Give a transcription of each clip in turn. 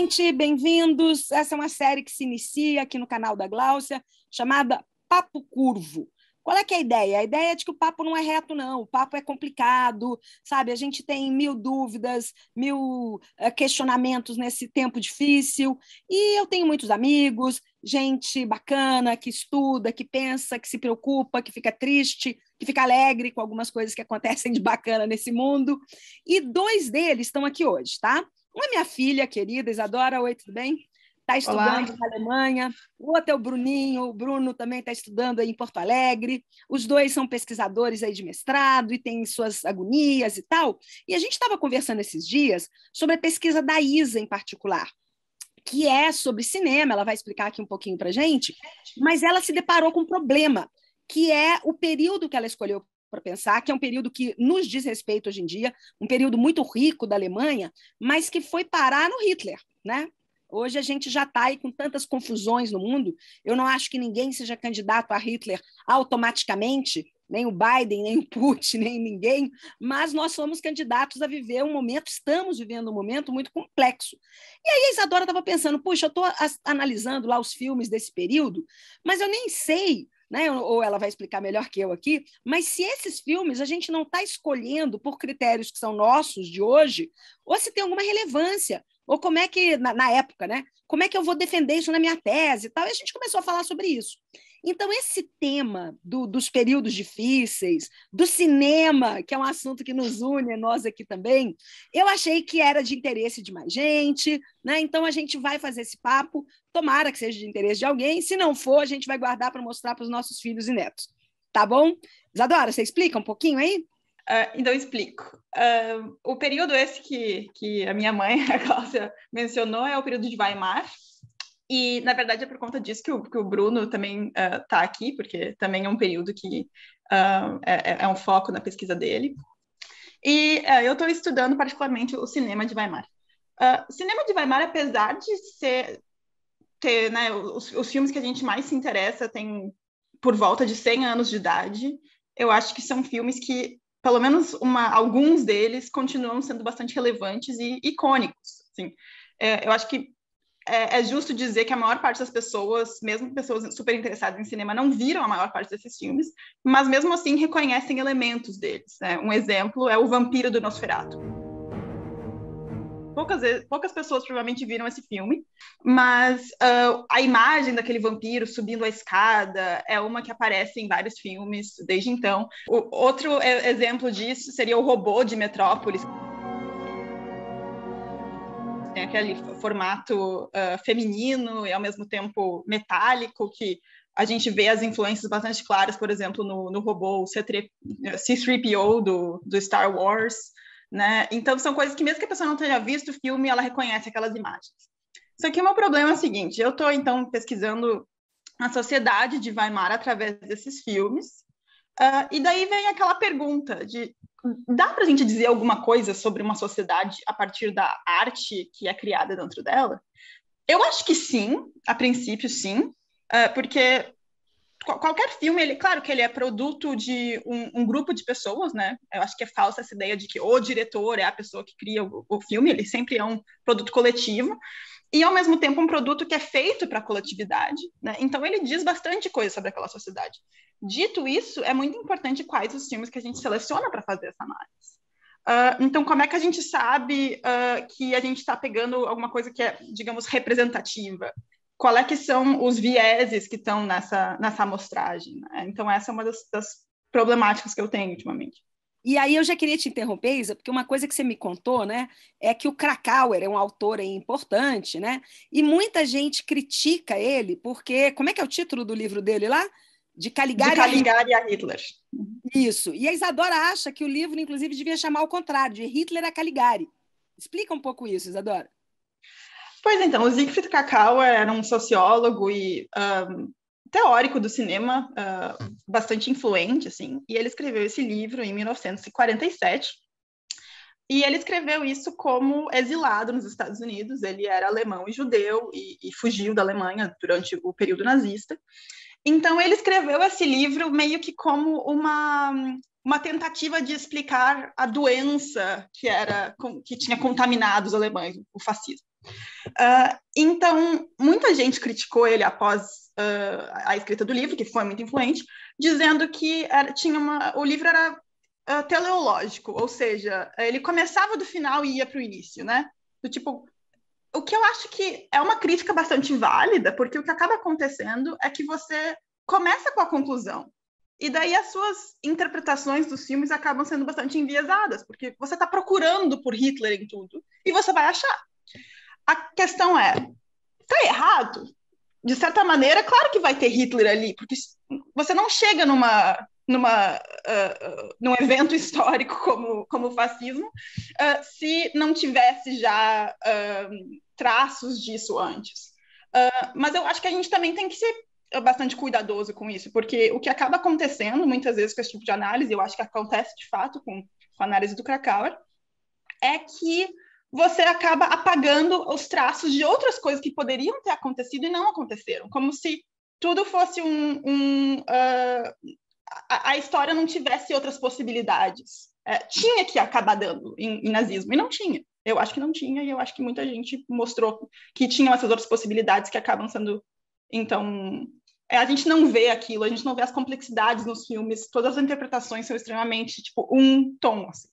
gente, bem-vindos. Essa é uma série que se inicia aqui no canal da Gláucia, chamada Papo Curvo. Qual é que é a ideia? A ideia é de que o papo não é reto, não. O papo é complicado, sabe? A gente tem mil dúvidas, mil questionamentos nesse tempo difícil. E eu tenho muitos amigos, gente bacana, que estuda, que pensa, que se preocupa, que fica triste, que fica alegre com algumas coisas que acontecem de bacana nesse mundo. E dois deles estão aqui hoje, tá? Uma é minha filha querida, Isadora. Oi, tudo bem? Está estudando Olá. na Alemanha. O outro é o Bruninho. O Bruno também está estudando aí em Porto Alegre. Os dois são pesquisadores aí de mestrado e têm suas agonias e tal. E a gente estava conversando esses dias sobre a pesquisa da Isa em particular, que é sobre cinema. Ela vai explicar aqui um pouquinho para a gente, mas ela se deparou com um problema, que é o período que ela escolheu para pensar, que é um período que nos diz respeito hoje em dia, um período muito rico da Alemanha, mas que foi parar no Hitler, né? Hoje a gente já está aí com tantas confusões no mundo, eu não acho que ninguém seja candidato a Hitler automaticamente, nem o Biden, nem o Putin, nem ninguém, mas nós somos candidatos a viver um momento, estamos vivendo um momento muito complexo. E aí a Isadora estava pensando, puxa, eu estou analisando lá os filmes desse período, mas eu nem sei, né? Ou ela vai explicar melhor que eu aqui, mas se esses filmes a gente não está escolhendo por critérios que são nossos de hoje, ou se tem alguma relevância, ou como é que, na época, né? Como é que eu vou defender isso na minha tese e tal, e a gente começou a falar sobre isso. Então, esse tema dos períodos difíceis, do cinema, que é um assunto que nos une, nós aqui também, eu achei que era de interesse de mais gente, né? Então, a gente vai fazer esse papo, tomara que seja de interesse de alguém, se não for, a gente vai guardar para mostrar para os nossos filhos e netos. Tá bom? Isadora, você explica um pouquinho aí? Então, eu explico. O período esse que a minha mãe, a Cláudia, mencionou é o período de Weimar. E, na verdade, é por conta disso que o Bruno também está aqui, porque também é um período que é um foco na pesquisa dele. E eu estou estudando particularmente o cinema de Weimar. O cinema de Weimar, apesar de ter, né, os filmes que a gente mais se interessa têm por volta de 100 anos de idade, eu acho que são filmes que, pelo menos alguns deles, continuam sendo bastante relevantes e icônicos. Assim. Eu acho que é justo dizer que a maior parte das pessoas, mesmo pessoas super interessadas em cinema, não viram a maior parte desses filmes, mas mesmo assim reconhecem elementos deles. Né? Um exemplo é O Vampiro do Nosferatu. Poucas pessoas provavelmente viram esse filme, mas a imagem daquele vampiro subindo a escada é uma que aparece em vários filmes desde então. Outro exemplo disso seria O Robô de Metrópolis. Tem aquele formato feminino e, ao mesmo tempo, metálico, que a gente vê as influências bastante claras, por exemplo, no robô C-3PO do Star Wars. Né? Então, são coisas que, mesmo que a pessoa não tenha visto o filme, ela reconhece aquelas imagens. Só que o meu problema é o seguinte, eu estou, então, pesquisando a sociedade de Weimar através desses filmes, e daí vem aquela pergunta de dá para a gente dizer alguma coisa sobre uma sociedade a partir da arte que é criada dentro dela? Eu acho que sim, a princípio sim, porque qualquer filme, claro que ele é produto de um grupo de pessoas, né? Eu acho que é falsa essa ideia de que o diretor é a pessoa que cria o filme, ele sempre é um produto coletivo, e ao mesmo tempo um produto que é feito para a coletividade, né? Então ele diz bastante coisa sobre aquela sociedade. Dito isso, é muito importante quais os filmes que a gente seleciona para fazer essa análise. Então, como é que a gente sabe que a gente está pegando alguma coisa que é, digamos, representativa? Qual é que são os vieses que estão nessa amostragem? Né? Então, essa é uma das problemáticas que eu tenho ultimamente. E aí eu já queria te interromper, Isa, porque uma coisa que você me contou, né, é que o Krakauer é um autor aí importante, né? E muita gente critica ele porque, como é que é o título do livro dele lá? De Caligari a Hitler. Isso. E a Isadora acha que o livro, inclusive, devia chamar ao contrário, de Hitler a Caligari. Explica um pouco isso, Isadora. Pois então, o Siegfried Kracauer era um sociólogo e teórico do cinema, bastante influente, assim, e ele escreveu esse livro em 1947, e ele escreveu isso como exilado nos Estados Unidos. Ele era alemão e judeu e fugiu da Alemanha durante o período nazista. Então, ele escreveu esse livro meio que como uma tentativa de explicar a doença que tinha contaminado os alemães, o fascismo. Então, muita gente criticou ele após a escrita do livro, que foi muito influente, dizendo que o livro era teleológico, ou seja, ele começava do final e ia para o início, né? Do tipo, o que eu acho que é uma crítica bastante válida, porque o que acaba acontecendo é que você começa com a conclusão, e daí as suas interpretações dos filmes acabam sendo bastante enviesadas, porque você está procurando por Hitler em tudo, e você vai achar. A questão é, tá errado? De certa maneira, claro que vai ter Hitler ali, porque você não chega num evento histórico como o fascismo se não tivesse já traços disso antes. Mas eu acho que a gente também tem que ser bastante cuidadoso com isso, porque o que acaba acontecendo muitas vezes com esse tipo de análise, eu acho que acontece de fato com a análise do Krakauer, é que você acaba apagando os traços de outras coisas que poderiam ter acontecido e não aconteceram, como se tudo fosse a história não tivesse outras possibilidades. Tinha que acabar dando em nazismo, e não tinha. Eu acho que não tinha, e eu acho que muita gente mostrou que tinham essas outras possibilidades que acabam sendo... Então, a gente não vê aquilo, a gente não vê as complexidades nos filmes, todas as interpretações são extremamente, tipo, um tom, assim.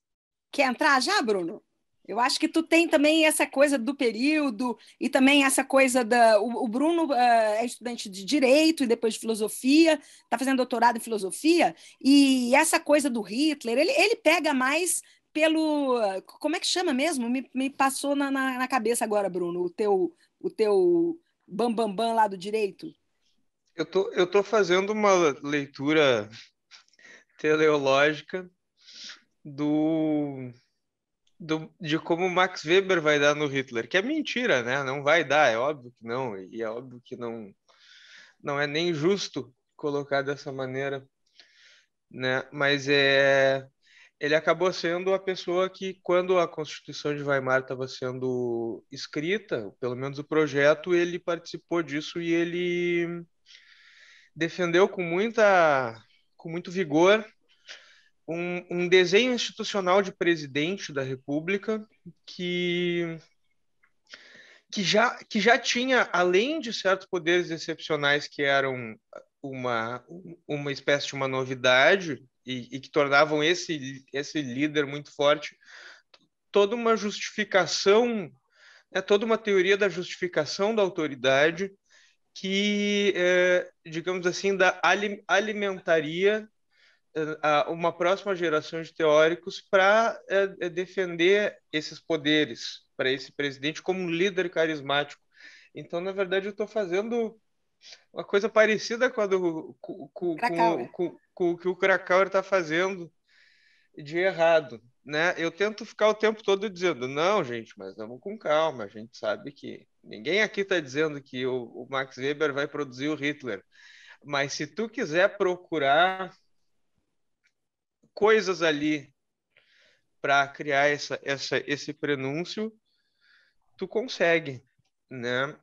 Quer entrar já, Bruno? Eu acho que tu tem também essa coisa do período e também essa coisa da... O Bruno é estudante de Direito e depois de Filosofia, está fazendo doutorado em Filosofia, e essa coisa do Hitler, ele pega mais pelo... Como é que chama mesmo? Me passou na cabeça agora, Bruno, o teu bam lá do direito. Eu tô fazendo uma leitura teleológica de como Max Weber vai dar no Hitler, que é mentira, né? Não vai dar, é óbvio que não, e é óbvio que não é nem justo colocar dessa maneira, né? Mas ele acabou sendo a pessoa que, quando a Constituição de Weimar estava sendo escrita, pelo menos o projeto, ele participou disso e ele defendeu com muito vigor um desenho institucional de presidente da República que já tinha, além de certos poderes excepcionais que eram uma espécie de uma novidade e que tornavam esse líder muito forte, toda uma justificação, toda uma teoria da justificação da autoridade que, digamos assim, alimentaria uma próxima geração de teóricos para defender esses poderes para esse presidente como um líder carismático. Então, na verdade, eu estou fazendo uma coisa parecida com o que o Krakauer está fazendo de errado, né? Eu tento ficar o tempo todo dizendo, não, gente, mas vamos com calma, a gente sabe que ninguém aqui está dizendo que o Max Weber vai produzir o Hitler, mas se tu quiser procurar coisas ali para criar esse prenúncio, tu consegue, né?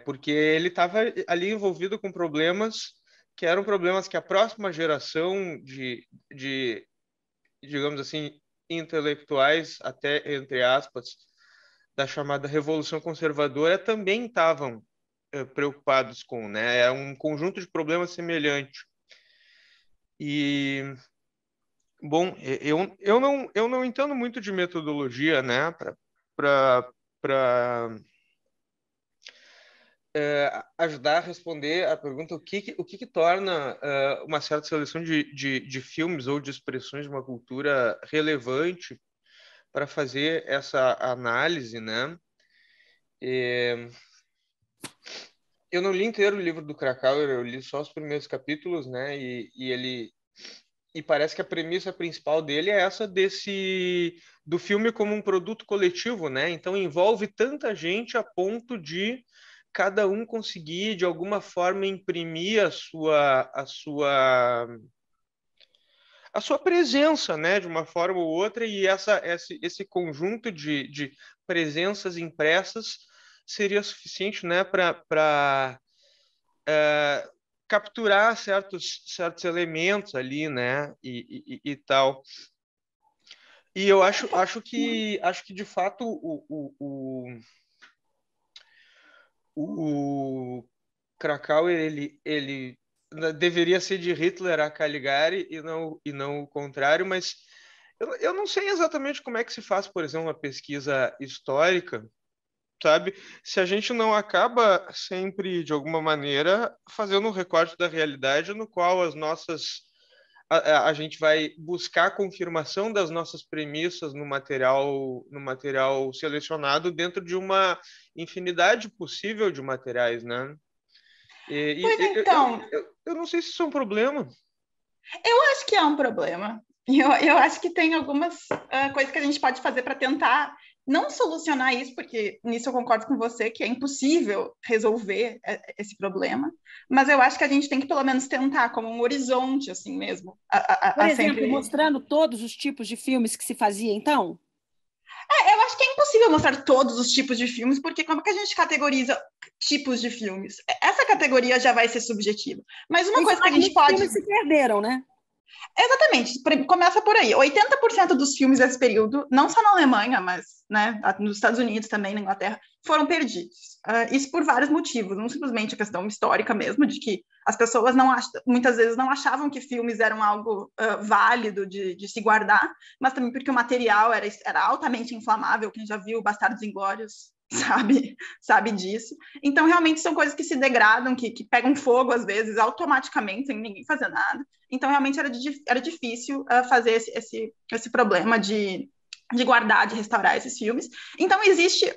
Porque ele estava ali envolvido com problemas que eram problemas que a próxima geração de digamos assim, intelectuais, até entre aspas, da chamada Revolução Conservadora também estavam preocupados com, né? É um conjunto de problemas semelhante. E bom, eu não entendo muito de metodologia, né, para ajudar a responder a pergunta o que torna uma certa seleção de filmes ou de expressões de uma cultura relevante para fazer essa análise, né? Eu não li inteiro o livro do Krakauer, eu li só os primeiros capítulos, né? E parece que a premissa principal dele é essa do filme como um produto coletivo, né? Então envolve tanta gente a ponto de cada um conseguir de alguma forma imprimir a sua presença, né? De uma forma ou outra, e esse conjunto de presenças impressas seria suficiente, né? Para capturar certos elementos ali, né? E tal. E eu acho que de fato o Krakauer ele deveria ser de Hitler a Caligari e não o contrário, mas eu não sei exatamente como é que se faz, por exemplo, uma pesquisa histórica, sabe? Se a gente não acaba sempre, de alguma maneira, fazendo um recorte da realidade no qual a gente vai buscar a confirmação das nossas premissas no material selecionado dentro de uma infinidade possível de materiais, né? Pois então, Eu não sei se isso é um problema. eu acho que é um problema. Eu acho que tem algumas coisas que a gente pode fazer para tentar não solucionar isso, porque nisso eu concordo com você, que é impossível resolver esse problema, mas eu acho que a gente tem que pelo menos tentar, como um horizonte, assim mesmo. Por exemplo, sempre... mostrando todos os tipos de filmes que se fazia, então? Eu acho que é impossível mostrar todos os tipos de filmes, porque como que a gente categoriza tipos de filmes? Essa categoria já vai ser subjetiva. Mas uma coisa que a gente pode... filmes se perderam, né? Exatamente, começa por aí. 80% dos filmes desse período, não só na Alemanha, mas nos Estados Unidos também, na Inglaterra, foram perdidos. Isso por vários motivos, não simplesmente a questão histórica mesmo, de que as pessoas muitas vezes não achavam que filmes eram algo válido de se guardar, mas também porque o material era altamente inflamável. Quem já viu Bastardos Inglórios sabe disso. Então, realmente, são coisas que se degradam, que pegam fogo, às vezes, automaticamente, sem ninguém fazer nada. Então, realmente, era difícil fazer esse problema de guardar, de restaurar esses filmes. Então, existe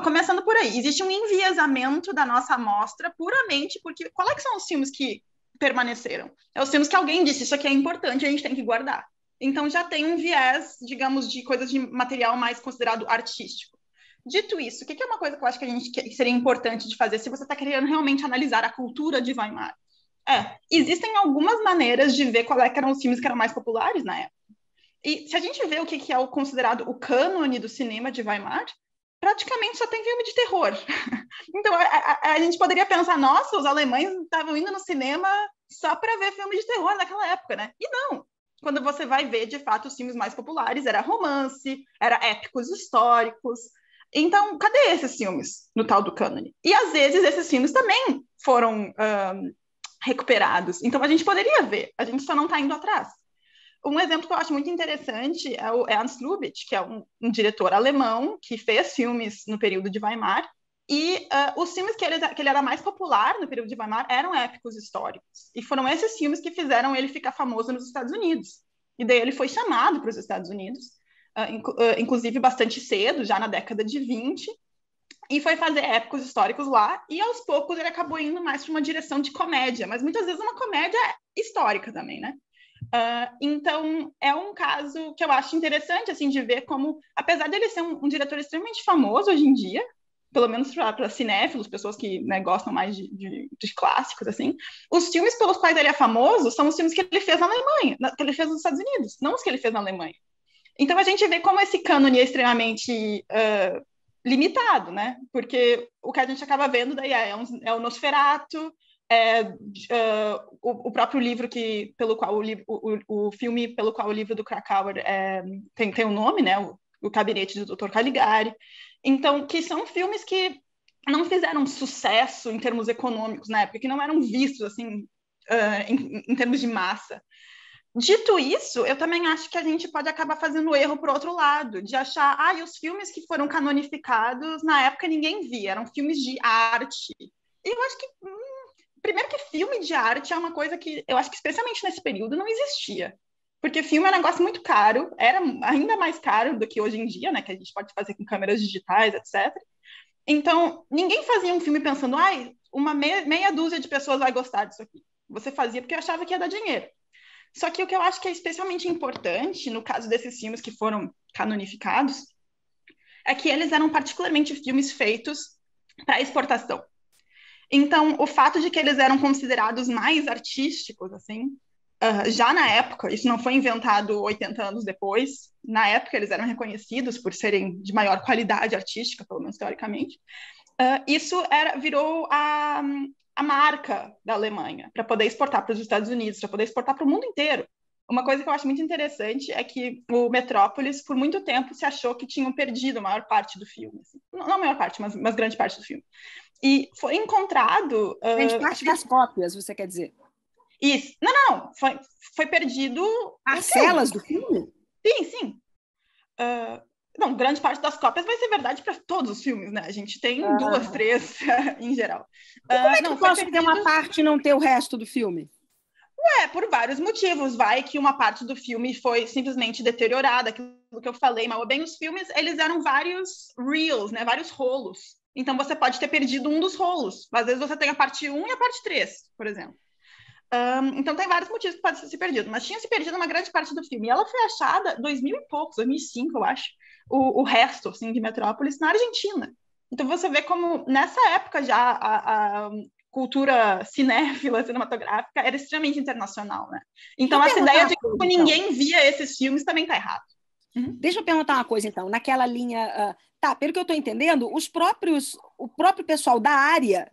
começando por aí, existe um enviesamento da nossa amostra puramente porque qual é que são os filmes que permaneceram? É os filmes que alguém disse, isso aqui é importante, a gente tem que guardar. Então, já tem um viés, digamos, de coisas de material mais considerado artístico. Dito isso, o que é uma coisa que eu acho que seria importante de fazer se você está querendo realmente analisar a cultura de Weimar? Existem algumas maneiras de ver qual eram os filmes que eram mais populares na época. E se a gente vê o que é considerado o cânone do cinema de Weimar, praticamente só tem filme de terror. Então, a gente poderia pensar, nossa, os alemães estavam indo no cinema só para ver filme de terror naquela época, né? E não. Quando você vai ver, de fato, os filmes mais populares, era romance, era épicos históricos. Então, cadê esses filmes no tal do cânone? E, às vezes, esses filmes também foram recuperados. Então, a gente poderia ver, a gente só não está indo atrás. Um exemplo que eu acho muito interessante é o Ernst Lubitsch, que é um diretor alemão que fez filmes no período de Weimar, e os filmes que ele era mais popular no período de Weimar eram épicos históricos. E foram esses filmes que fizeram ele ficar famoso nos Estados Unidos. E daí ele foi chamado para os Estados Unidos, inclusive bastante cedo, já na década de 20, e foi fazer épicos históricos lá, e aos poucos ele acabou indo mais para uma direção de comédia, mas muitas vezes uma comédia histórica também, né? Então, é um caso que eu acho interessante, assim, de ver como, apesar de ele ser um diretor extremamente famoso hoje em dia, pelo menos para cinéfilos, pessoas que, né, gostam mais de clássicos, assim, os filmes pelos quais ele é famoso são os filmes que ele fez na Alemanha, que ele fez nos Estados Unidos, não os que ele fez na Alemanha. Então, a gente vê como esse cânone é extremamente limitado, né? Porque o que a gente acaba vendo daí é o Nosferatu, o próprio livro pelo qual o filme pelo qual o livro do Krakauer tem um nome, né? O Gabinete do Dr. Caligari. Então, que são filmes que não fizeram sucesso em termos econômicos na época, que não eram vistos assim em termos de massa. Dito isso, eu também acho que a gente pode acabar fazendo o erro por outro lado, de achar, e os filmes que foram canonificados, na época ninguém via, eram filmes de arte. E eu acho que, primeiro que filme de arte é uma coisa que, eu acho que especialmente nesse período, não existia. Porque filme é um negócio muito caro, era ainda mais caro do que hoje em dia, né, que a gente pode fazer com câmeras digitais, etc. Então, ninguém fazia um filme pensando, uma meia dúzia de pessoas vai gostar disso aqui. Você fazia porque achava que ia dar dinheiro. Só que o que eu acho que é especialmente importante, no caso desses filmes que foram canonificados, é que eles eram particularmente filmes feitos para exportação. Então, o fato de que eles eram considerados mais artísticos, assim, já na época, isso não foi inventado 80 anos depois, na época eles eram reconhecidos por serem de maior qualidade artística, pelo menos teoricamente, isso virou a marca da Alemanha para poder exportar para os Estados Unidos, para poder exportar para o mundo inteiro. Uma coisa que eu acho muito interessante é que o Metrópolis, por muito tempo, se achou que tinham perdido a maior parte do filme. Assim. Não a maior parte, mas grande parte do filme. E foi encontrado... Grande parte das cópias, você quer dizer? Isso. Não. Foi perdido... Parcelas do filme? Sim. Não, grande parte das cópias vai ser verdade para todos os filmes, né? A gente tem 2, 3 em geral. E como é que eu posso ter uma parte e não ter o resto do filme? Por vários motivos. Vai que uma parte do filme foi simplesmente deteriorada, aquilo que eu falei, mas bem, os filmes, eles eram vários reels, né? Vários rolos. Então, você pode ter perdido um dos rolos. Às vezes, você tem a parte 1 e a parte 3, por exemplo. Então, tem vários motivos que pode ter se perdido. Mas tinha se perdido uma grande parte do filme. E ela foi achada em 2000 e poucos, 2005, eu acho, o resto, assim, de Metrópolis, na Argentina. Então, você vê como, nessa época já, a cultura cinéfila, cinematográfica, era extremamente internacional, né? Então, essa ideia de que ninguém via esses filmes também está errado. Deixa eu perguntar uma coisa, então. Naquela linha... pelo que eu estou entendendo, o próprio pessoal da área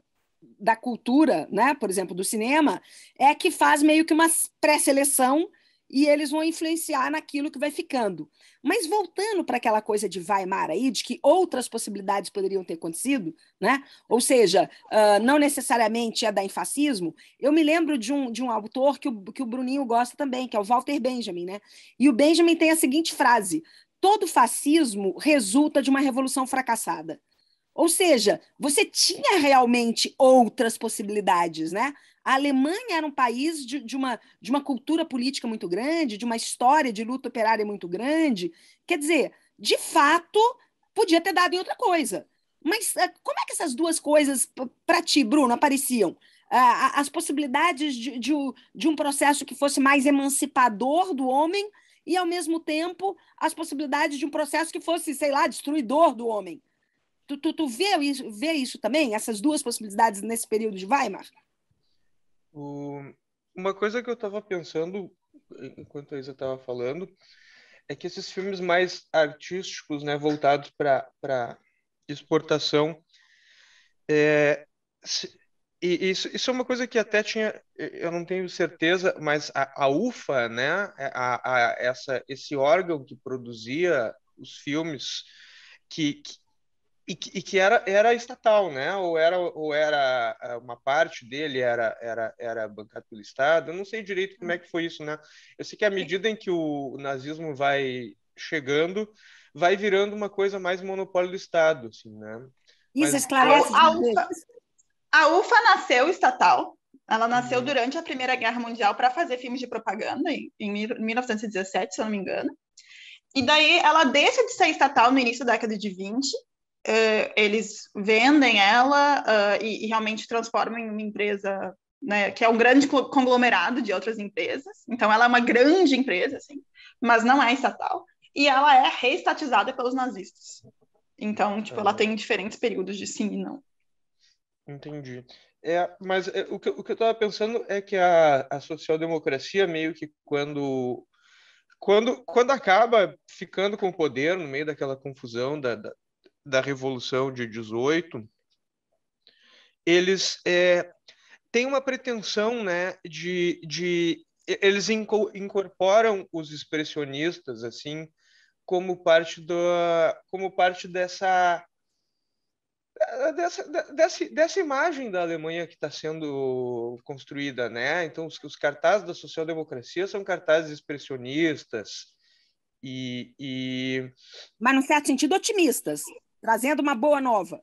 da cultura, né, por exemplo, do cinema, é que faz meio que uma pré-seleção e eles vão influenciar naquilo que vai ficando. Mas voltando para aquela coisa de Weimar aí, de que outras possibilidades poderiam ter acontecido, né? Ou seja, não necessariamente é da fascismo, eu me lembro de um autor que o Bruninho gosta também, que é o Walter Benjamin, né? E o Benjamin tem a seguinte frase: todo fascismo resulta de uma revolução fracassada. Ou seja, você tinha realmente outras possibilidades, né? A Alemanha era um país de uma cultura política muito grande, de uma história de luta operária muito grande. Quer dizer, de fato, podia ter dado em outra coisa. Mas como é que essas duas coisas, para ti, Bruno, apareciam? As possibilidades de um processo que fosse mais emancipador do homem e, ao mesmo tempo, as possibilidades de um processo que fosse, sei lá, destruidor do homem. Tu vê isso também, essas duas possibilidades nesse período de Weimar? Uma coisa que eu estava pensando, enquanto a Isa estava falando, é que esses filmes mais artísticos, né, voltados para exportação, e isso é uma coisa que até tinha, eu não tenho certeza, mas a UFA, né, esse órgão que produzia os filmes, que era estatal, né? Ou era uma parte dele era bancado pelo Estado. Eu não sei direito como é que foi isso, né? Eu sei que à medida em que o nazismo vai chegando, vai virando uma coisa mais monopólio do Estado, assim, né? Isso esclarece. A UFA nasceu estatal. Ela nasceu durante a Primeira Guerra Mundial para fazer filmes de propaganda, em 1917, se eu não me engano. E daí ela deixa de ser estatal no início da década de 20. Eles vendem ela e realmente transformam em uma empresa, né, que é um grande conglomerado de outras empresas. Então, ela é uma grande empresa, assim, mas não é estatal. E ela é reestatizada pelos nazistas. Então, tipo, ela tem diferentes períodos de sim e não. Entendi. Mas o que eu estava pensando é que a social-democracia meio que quando acaba ficando com o poder no meio daquela confusão da Revolução de 18, eles têm uma pretensão, né, eles incorporam os expressionistas assim como parte dessa imagem da Alemanha que está sendo construída, né? Então os cartazes da social-democracia são cartazes expressionistas mas, num certo sentido, otimistas, trazendo uma boa nova.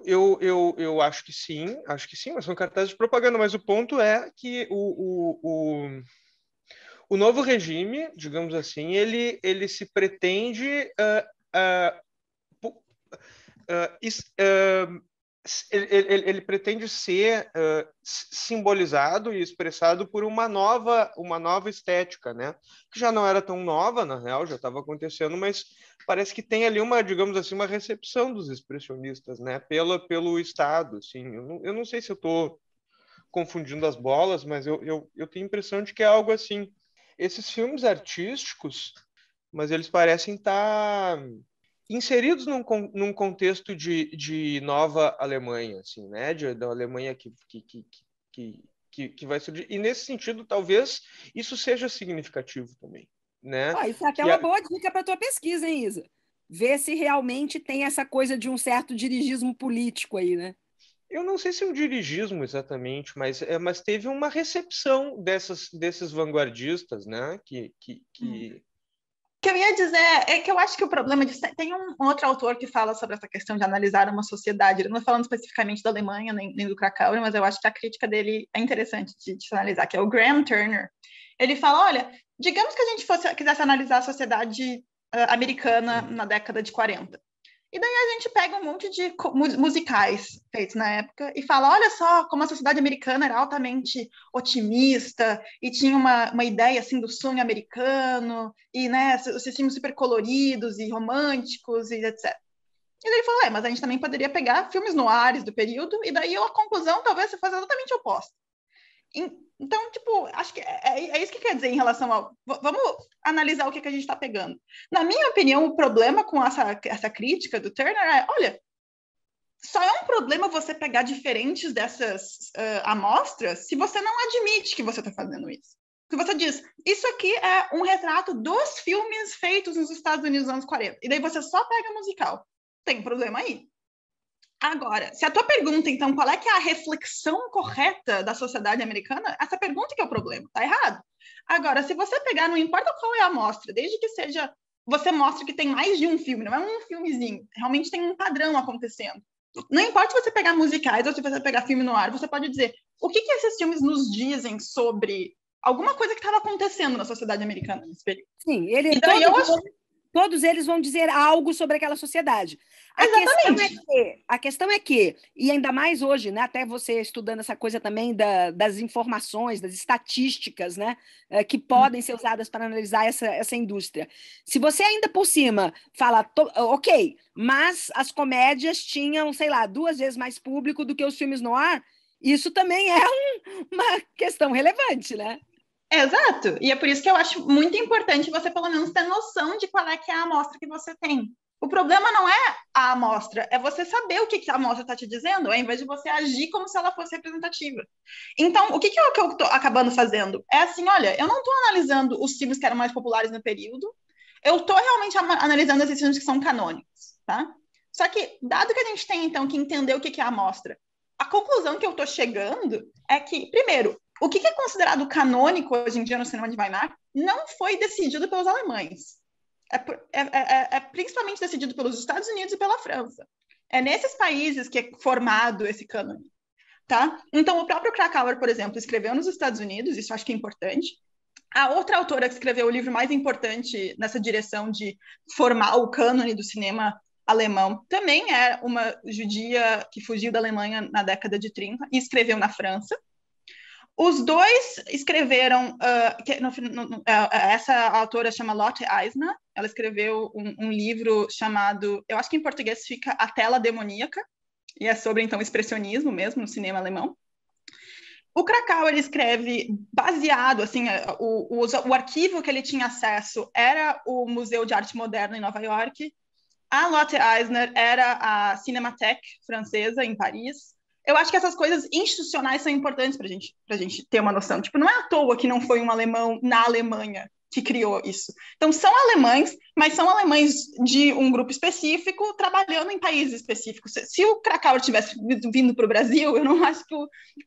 Eu acho que sim, mas são cartazes de propaganda. Mas o ponto é que o novo regime, digamos assim, ele se pretende ele pretende ser simbolizado e expressado por uma nova estética, né? Que já não era tão nova, na real, já estava acontecendo, mas parece que tem ali digamos assim, uma recepção dos expressionistas, né? Pelo Estado, assim. Eu não sei se eu estou confundindo as bolas, mas eu tenho a impressão de que é algo assim. Esses filmes artísticos, mas eles parecem estar inseridos num contexto de nova Alemanha, assim, né? Da Alemanha que vai surgir. E nesse sentido, talvez isso seja significatio também, né? Isso é até uma boa dica para a tua pesquisa, hein, Isa? Ver se realmente tem essa coisa de um certo dirigismo político aí, né? Eu não sei se é um dirigismo exatamente, mas teve uma recepção desses vanguardistas, né? O que eu ia dizer é que eu acho que o problema disso... Tem um outro autor que fala sobre essa questão de analisar uma sociedade. Ele não falando especificamente da Alemanha, nem do Krakauer, mas eu acho que a crítica dele é interessante de se analisar, que é o Graham Turner. Ele fala, olha, digamos que a gente quisesse analisar a sociedade americana na década de 40. E daí a gente pega um monte de musicais feitos na época e fala, olha só como a sociedade americana era altamente otimista e tinha uma ideia assim do sonho americano e, né, os filmes super coloridos e românticos e etc. E daí ele falou, mas a gente também poderia pegar filmes noirs do período e daí a conclusão talvez fosse exatamente oposta. Então, tipo, acho que é isso que quer dizer em relação ao... Vamos analisar o que a gente está pegando. Na minha opinião, o problema com essa crítica do Turner é, olha, só é um problema você pegar diferentes dessas amostras se você não admite que você está fazendo isso. Se você diz, isso aqui é um retrato dos filmes feitos nos Estados Unidos nos anos 40, e daí você só pega musical, tem problema aí. Agora, se a tua pergunta, então, qual é que é a reflexão correta da sociedade americana, essa pergunta que é o problema, tá errado. Agora, se você pegar, não importa qual é a amostra, desde que seja, você mostra que tem mais de um filme, não é um filmezinho, realmente tem um padrão acontecendo. Não importa se você pegar musicais ou se você pegar filme no ar, você pode dizer, o que esses filmes nos dizem sobre alguma coisa que estava acontecendo na sociedade americana nesse período? Sim, todos eles vão dizer algo sobre aquela sociedade. A questão é que, e ainda mais hoje, né, até você estudando essa coisa também das informações, das estatísticas, né, que podem ser usadas para analisar essa indústria. Se você ainda por cima fala, ok, mas as comédias tinham, sei lá, 2 vezes mais público do que os filmes no ar, isso também é uma questão relevante, né? Exato, e é por isso que eu acho muito importante você pelo menos ter noção de qual é que é a amostra que você tem. O problema não é a amostra, é você saber o que a amostra está te dizendo, ao invés de você agir como se ela fosse representativa. Então, o que eu estou acabando fazendo? É assim, olha, eu não estou analisando os filmes que eram mais populares no período, eu estou realmente analisando esses filmes que são canônicos, tá? Só que, dado que a gente tem, então, que entender o que é a amostra, a conclusão que eu estou chegando é que, primeiro, o que é considerado canônico hoje em dia no cinema de Weimar não foi decidido pelos alemães. É principalmente decidido pelos Estados Unidos e pela França. É nesses países que é formado esse cânone. Tá? Então, o próprio Krakauer, por exemplo, escreveu nos Estados Unidos, isso acho que é importante. A outra autora que escreveu o livro mais importante nessa direção de formar o cânone do cinema alemão também é uma judia que fugiu da Alemanha na década de 30 e escreveu na França. Os dois escreveram, essa autora chama Lotte Eisner, ela escreveu um livro chamado, eu acho que em português fica A Tela Demoníaca, e é sobre, então, expressionismo mesmo no cinema alemão. O Krakauer escreve baseado, assim, o arquivo que ele tinha acesso era o Museu de Arte Moderna em Nova York, a Lotte Eisner era a Cinémathèque francesa em Paris. Eu acho que essas coisas institucionais são importantes para a gente ter uma noção. Tipo, não é à toa que não foi um alemão na Alemanha que criou isso. Então, são alemães, mas são alemães de um grupo específico, trabalhando em países específicos. Se o Krakauer tivesse vindo para o Brasil, eu não acho que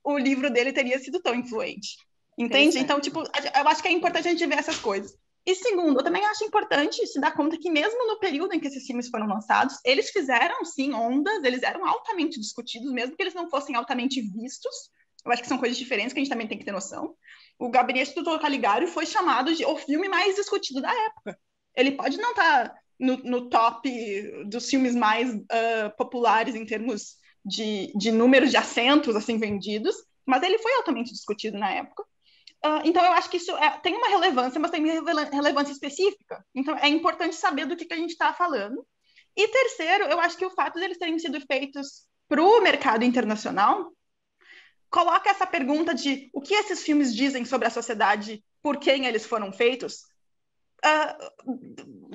o livro dele teria sido tão influente. Entende? Então, tipo, eu acho que é importante a gente ver essas coisas. E segundo, eu também acho importante se dar conta que mesmo no período em que esses filmes foram lançados, eles fizeram, sim, ondas, eles eram altamente discutidos, mesmo que eles não fossem altamente vistos. Eu acho que são coisas diferentes que a gente também tem que ter noção. O Gabinete do Dr. Caligari foi chamado de o filme mais discutido da época. Ele pode não estar no top dos filmes mais populares em termos de números de assentos assim vendidos, mas ele foi altamente discutido na época. Então, eu acho que isso tem uma relevância, mas tem relevância específica. Então, é importante saber do que a gente está falando. E terceiro, eu acho que o fato de eles terem sido feitos para o mercado internacional coloca essa pergunta de o que esses filmes dizem sobre a sociedade, por quem eles foram feitos,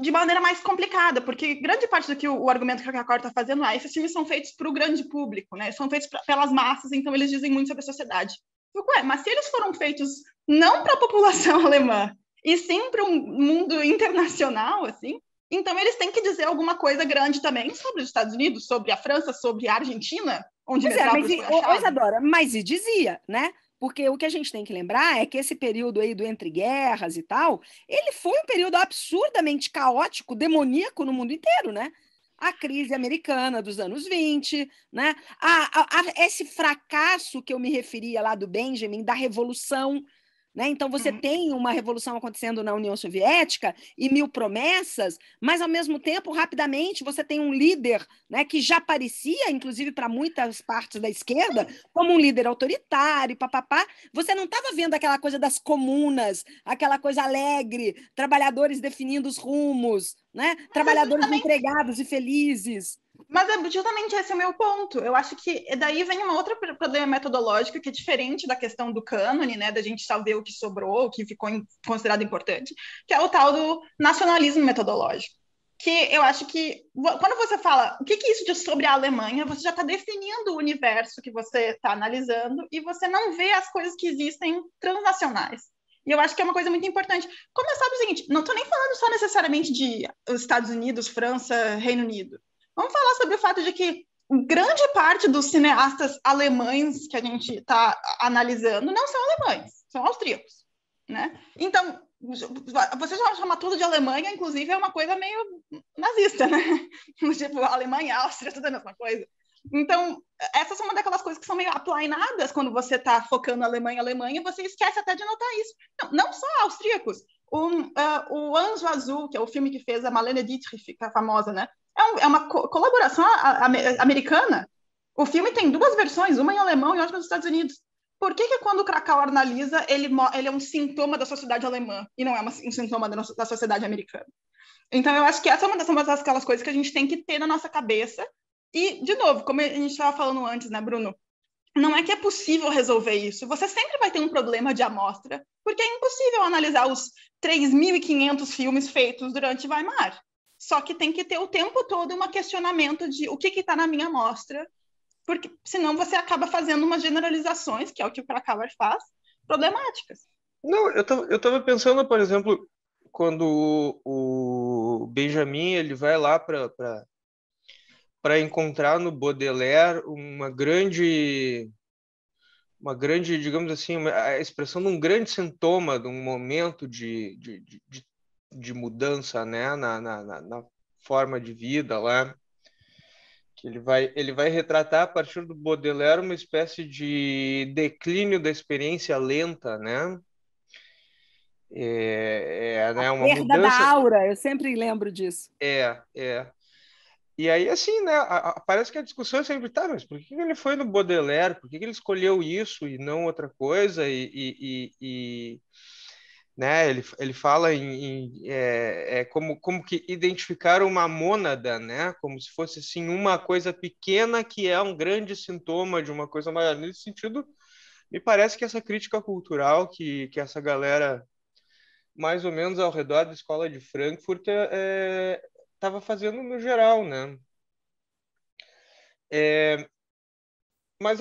de maneira mais complicada, porque grande parte do que o argumento que a Cacau está fazendo é esses filmes são feitos para o grande público, né? São feitos pelas massas, então eles dizem muito sobre a sociedade. Mas se eles foram feitos não para a população alemã, e sim para um mundo internacional, assim, então eles têm que dizer alguma coisa grande também sobre os Estados Unidos, sobre a França, sobre a Argentina, onde Metrópolis foi achado. Isadora, mas e dizia, né? Porque o que a gente tem que lembrar é que esse período aí do entre guerras e tal, ele foi um período absurdamente caótico, demoníaco no mundo inteiro, né? A crise americana dos anos 20, né? Esse fracasso que eu me referia lá do Benjamin, da revolução, né? Então, você tem uma revolução acontecendo na União Soviética e 1000 promessas, mas, ao mesmo tempo, rapidamente, você tem um líder, né, que já parecia, inclusive para muitas partes da esquerda, como um líder autoritário, papapá. Você não estava vendo aquela coisa das comunas, aquela coisa alegre, trabalhadores definindo os rumos, né? Trabalhadores empregados e felizes. Mas justamente esse é o meu ponto. Eu acho que daí vem um outro problema metodológico que é diferente da questão do cânone, né, da gente só ver o que sobrou, o que ficou considerado importante, que é o tal do nacionalismo metodológico. Que eu acho que, quando você fala o que é isso de sobre a Alemanha, você já está definindo o universo que você está analisando e você não vê as coisas que existem transnacionais. E eu acho que é uma coisa muito importante. Começar do seguinte, não estou nem falando só necessariamente de Estados Unidos, França, Reino Unido. Vamos falar sobre o fato de que grande parte dos cineastas alemães que a gente está analisando não são alemães, são austríacos, né? Então, você já chama tudo de Alemanha, inclusive é uma coisa meio nazista, né? Tipo, Alemanha, Áustria, tudo a mesma coisa. Então, essas são uma daquelas coisas que são meio aplainadas quando você está focando Alemanha, você esquece até de notar isso. Não só austríacos. O Anjo Azul, que é o filme que fez a Marlene Dietrich, que é famosa, né? É uma colaboração americana. O filme tem 2 versões, uma em alemão e outra nos Estados Unidos. Por que quando o Krakauer analisa, ele é um sintoma da sociedade alemã e não é um sintoma da sociedade americana? Então, eu acho que essa é uma daquelas coisas que a gente tem que ter na nossa cabeça. E, de novo, como a gente estava falando antes, né, Bruno? Não é que é possível resolver isso. Você sempre vai ter um problema de amostra, porque é impossível analisar os 3.500 filmes feitos durante Weimar. Só que tem que ter o tempo todo um questionamento de o que está na minha amostra, porque senão você acaba fazendo umas generalizações, que é o que o Krakauer faz, problemáticas. Não, eu tava pensando, por exemplo, quando o Benjamin ele vai lá para encontrar no Baudelaire uma grande, digamos assim, a expressão de um grande sintoma, de um momento de mudança, né, na forma de vida lá, que ele vai retratar a partir do Baudelaire uma espécie de declínio da experiência lenta, né? Né, uma perda mudança da aura, eu sempre lembro disso. E aí, assim, né, parece que a discussão é sempre, tá, mas por que ele foi no Baudelaire? Por que ele escolheu isso e não outra coisa? Né, ele fala como que identificar uma mônada, né, como se fosse, assim, uma coisa pequena que é um grande sintoma de uma coisa maior. Nesse sentido, me parece que essa crítica cultural que essa galera, mais ou menos ao redor da escola de Frankfurt, estava fazendo no geral, né? Mas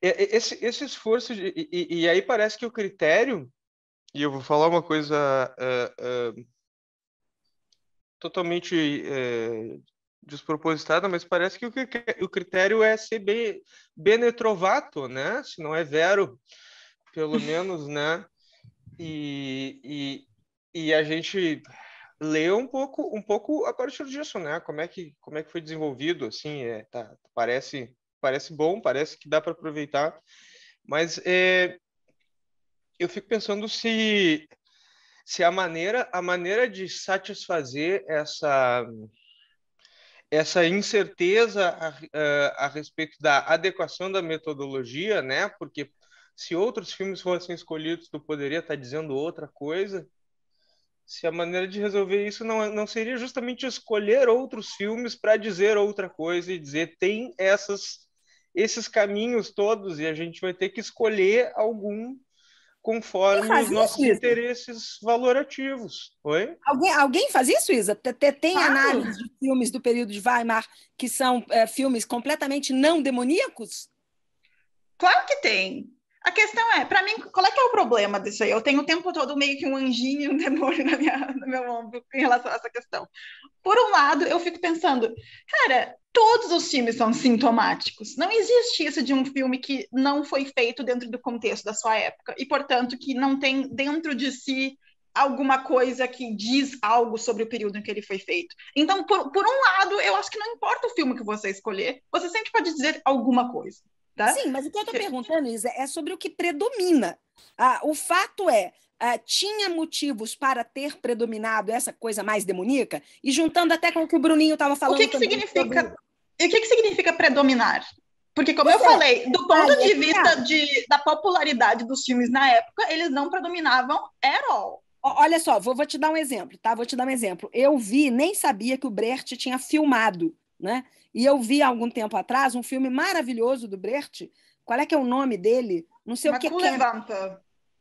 esse esforço e aí parece que o critério, e eu vou falar uma coisa totalmente despropositada, mas parece que o critério é ser bene trovato, né? Se não é vero, pelo menos, né? E a gente lê um pouco a partir disso, né? Como é que foi desenvolvido, assim, parece bom, parece que dá para aproveitar, mas eu fico pensando se a maneira de satisfazer essa incerteza a respeito da adequação da metodologia, né? Porque se outros filmes fossem escolhidos, tu poderia estar dizendo outra coisa. Se a maneira de resolver isso não seria justamente escolher outros filmes para dizer outra coisa e dizer tem esses caminhos todos e a gente vai ter que escolher algum conforme os nossos interesses valorativos. Oi? Alguém faz isso, Isa? Tem Claro. análise de filmes do período de Weimar que são filmes completamente não demoníacos? Claro que tem. A questão é, para mim, qual é que é o problema disso aí? Eu tenho o tempo todo meio que um anjinho e um demônio no meu ombro em relação a essa questão. Por um lado, eu fico pensando, cara, todos os filmes são sintomáticos. Não existe isso de um filme que não foi feito dentro do contexto da sua época e, portanto, que não tem dentro de si alguma coisa que diz algo sobre o período em que ele foi feito. Então, por um lado, eu acho que não importa o filme que você escolher, você sempre pode dizer alguma coisa. Tá? Sim, mas o que eu estou perguntando, Isa, é sobre o que predomina. O fato é, tinha motivos para ter predominado essa coisa mais demoníaca? E juntando até com o que o Bruninho estava falando... O que significa... Sobre... E o que significa predominar? Porque, como eu falei, do ponto de vista da popularidade dos filmes na época, eles não predominavam at all. Olha só, vou te dar um exemplo, tá? Vou te dar um exemplo. Eu nem sabia que o Brecht tinha filmado, né? E eu vi há algum tempo atrás um filme maravilhoso do Brecht. Qual é que é o nome dele? Não sei o que. Kuhlevamp.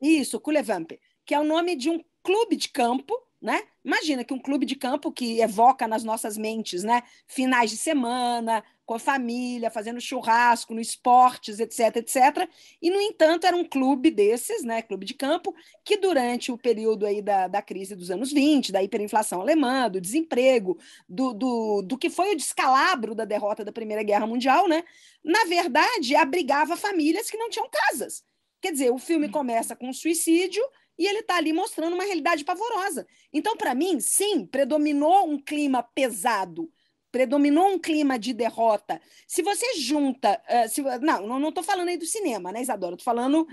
Isso, Kuhlevamp, que é o nome de um clube de campo, né? Imagina que um clube de campo que evoca nas nossas mentes, né? Finais de semana, com a família, fazendo churrasco, no esportes, etc, etc. E, no entanto, era um clube desses, né? Clube de campo, que durante o período aí da crise dos anos 20, da hiperinflação alemã, do desemprego, do que foi o descalabro da derrota da Primeira Guerra Mundial, né? Na verdade, abrigava famílias que não tinham casas. Quer dizer, o filme começa com um suicídio e ele está ali mostrando uma realidade pavorosa. Então, para mim, sim, predominou um clima pesado, predominou um clima de derrota. Se você junta... não estou falando aí do cinema, né, Isadora? Estou falando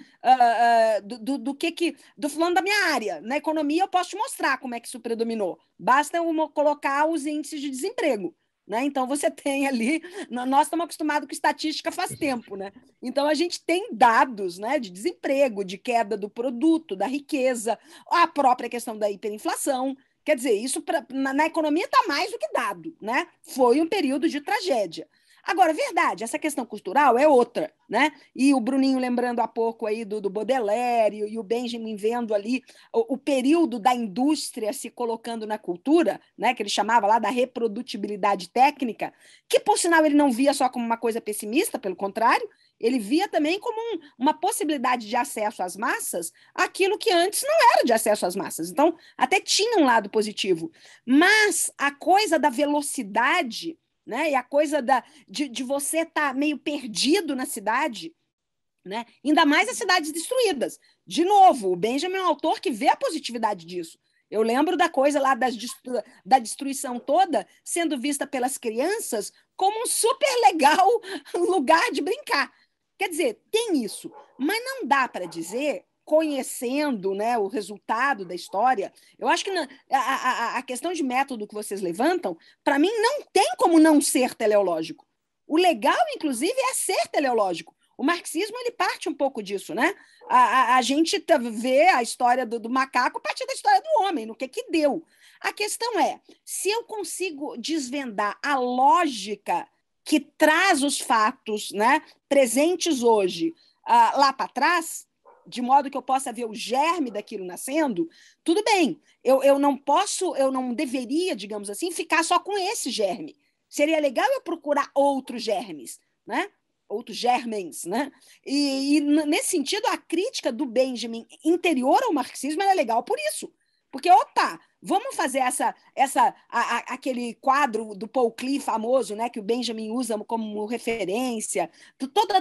do falando da minha área. Na economia, eu posso te mostrar como é que isso predominou. Basta eu colocar os índices de desemprego. Né? Então, você tem ali... Nós estamos acostumados com estatística faz tempo, né? Então, a gente tem dados, né, de desemprego, de queda do produto, da riqueza, a própria questão da hiperinflação. Quer dizer, isso na economia está mais do que dado. Né? Foi um período de tragédia. Agora, verdade, essa questão cultural é outra, né? E o Bruninho lembrando há pouco aí do Baudelaire e o Benjamin vendo ali o período da indústria se colocando na cultura, né? Que ele chamava lá da reprodutibilidade técnica, que, por sinal, ele não via só como uma coisa pessimista, pelo contrário, ele via também como uma possibilidade de acesso às massas, aquilo que antes não era de acesso às massas. Então, até tinha um lado positivo. Mas a coisa da velocidade... Né? E a coisa de você estar meio perdido na cidade, né? Ainda mais as cidades destruídas. De novo, o Benjamin é um autor que vê a positividade disso. Eu lembro da coisa lá da destruição toda sendo vista pelas crianças como um super legal lugar de brincar. Quer dizer, tem isso. Mas não dá para dizer... conhecendo, né, o resultado da história, eu acho que a questão de método que vocês levantam, para mim, não tem como não ser teleológico. O legal, inclusive, é ser teleológico. O marxismo ele parte um pouco disso, né? A gente vê a história do macaco a partir da história do homem, no que deu. A questão é, se eu consigo desvendar a lógica que traz os fatos, né, presentes hoje lá para trás, de modo que eu possa ver o germe daquilo nascendo, tudo bem. Eu não deveria, digamos assim, ficar só com esse germe. Seria legal eu procurar outros germes, né? Outros germens, né? E nesse sentido, a crítica do Benjamin interior ao marxismo é legal por isso. Porque, opa, vamos fazer aquele quadro do Paul Klee famoso, né, que o Benjamin usa como referência,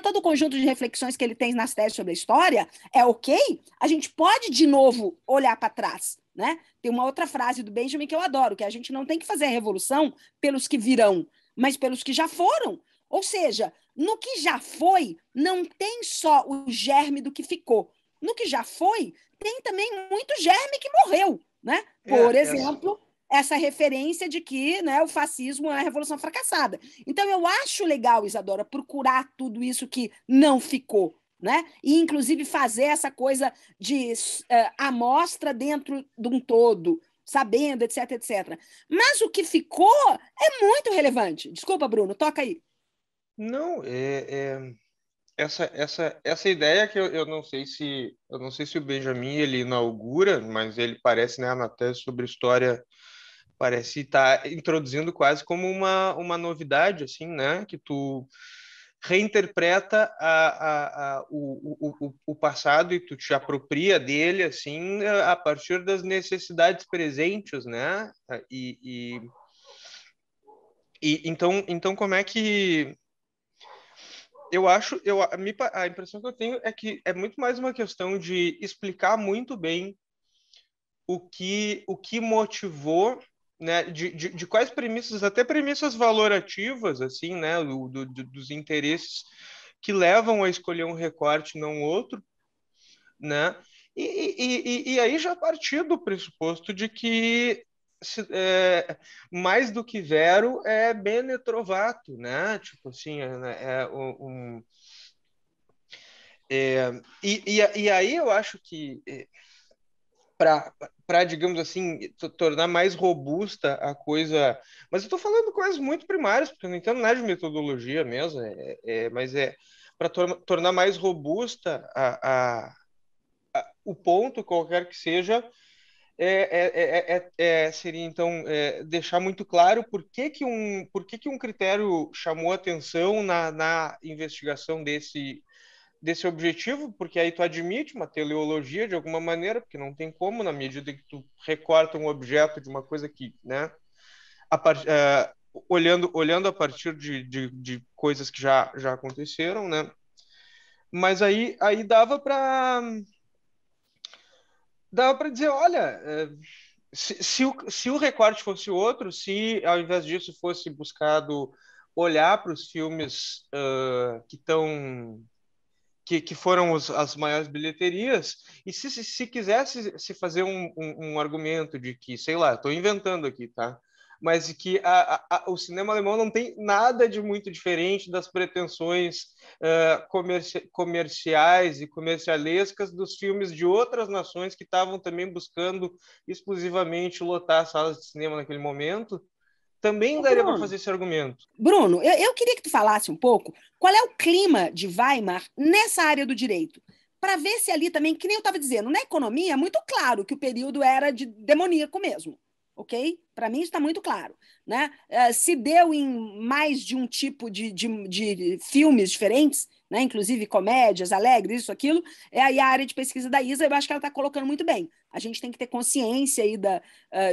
todo o conjunto de reflexões que ele tem nas teses sobre a história, é ok? A gente pode, de novo, olhar para trás. Né? Tem uma outra frase do Benjamin que eu adoro, que a gente não tem que fazer a revolução pelos que virão, mas pelos que já foram. Ou seja, no que já foi, não tem só o germe do que ficou. No que já foi, tem também muito germe que morreu, né? Por exemplo, essa referência de que, né, o fascismo é a revolução fracassada. Então, eu acho legal, Isadora, procurar tudo isso que não ficou, né? E, inclusive, fazer essa coisa de amostra dentro de um todo, sabendo, etc, etc. Mas o que ficou é muito relevante. Desculpa, Bruno, toca aí. Não, essa ideia que eu não sei se o Benjamin ele inaugura, mas ele parece, né, na tese sobre história, parece estar introduzindo quase como uma novidade, assim, né, que tu reinterpreta o passado e tu te apropria dele, assim, a partir das necessidades presentes, né, então como é que eu acho, a impressão que eu tenho é que é muito mais uma questão de explicar muito bem o que motivou, né, de quais premissas, até premissas valorativas, assim, né, dos interesses que levam a escolher um recorte, não outro, né, e aí já partir do pressuposto de que mais do que vero é bene trovato, né, tipo assim, e aí eu acho que para, digamos assim, tornar mais robusta a coisa. Mas eu estou falando coisas muito primárias, porque eu não entendo nada de metodologia mesmo, mas é para tornar mais robusta o ponto, qualquer que seja, seria então deixar muito claro por que um critério chamou atenção na investigação desse objetivo, porque aí tu admite uma teleologia de alguma maneira, porque não tem como, na medida que tu recorta um objeto de uma coisa que, né, a olhando a partir de coisas que já aconteceram, né? Mas aí dava para dizer, olha, se o recorte fosse outro, se ao invés disso fosse buscado olhar para os filmes que estão que foram as maiores bilheterias, e se quisesse se fazer um argumento de que, sei lá, estou inventando aqui, tá? Mas que o cinema alemão não tem nada de muito diferente das pretensões comerciais e comercialescas dos filmes de outras nações que estavam também buscando exclusivamente lotar salas de cinema naquele momento, também Ô, daria para Bruno, fazer esse argumento. Bruno, eu queria que tu falasse um pouco qual é o clima de Weimar nessa área do direito, para ver se ali também, que nem eu estava dizendo, na economia é muito claro que o período era de demoníaco mesmo, ok? Para mim está muito claro, né? Se deu em mais de um tipo de filmes diferentes, né? Inclusive comédias, alegres, isso, aquilo, é aí a área de pesquisa da Isa, eu acho que ela está colocando muito bem. A gente tem que ter consciência aí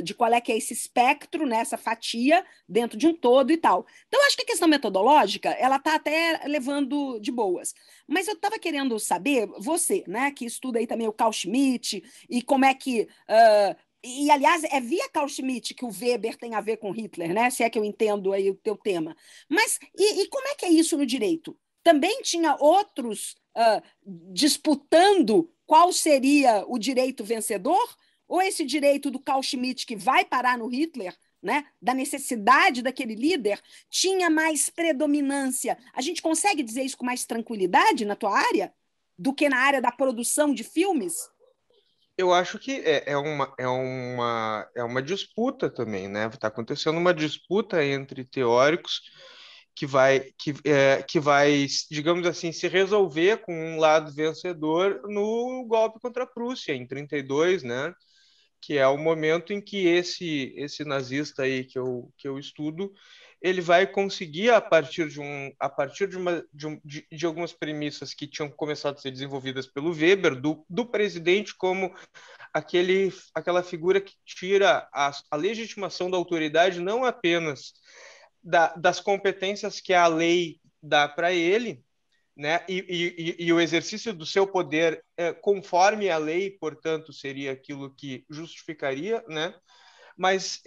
de qual é que é esse espectro, né? Essa fatia dentro de um todo e tal. Então, acho que a questão metodológica, ela está até levando de boas. Mas eu estava querendo saber, você, né, que estuda aí também o Carl Schmitt, e como é que. E, aliás, é via Carl Schmitt que o Weber tem a ver com Hitler, né? Se é que eu entendo aí o teu tema. Mas, e como é que é isso no direito? Também tinha outros disputando qual seria o direito vencedor? Ou esse direito do Carl Schmitt que vai parar no Hitler, né, da necessidade daquele líder, tinha mais predominância? A gente consegue dizer isso com mais tranquilidade na tua área do que na área da produção de filmes? Eu acho que é uma disputa também, né? Está acontecendo uma disputa entre teóricos que vai, digamos assim, se resolver com um lado vencedor no golpe contra a Prússia, em 32, né? Que é o momento em que esse nazista aí que eu estudo, ele vai conseguir a partir de algumas premissas que tinham começado a ser desenvolvidas pelo Weber, do presidente como aquela figura que tira a legitimação da autoridade não apenas das competências que a lei dá para ele, né? E o exercício do seu poder conforme a lei, portanto, seria aquilo que justificaria, né? Mas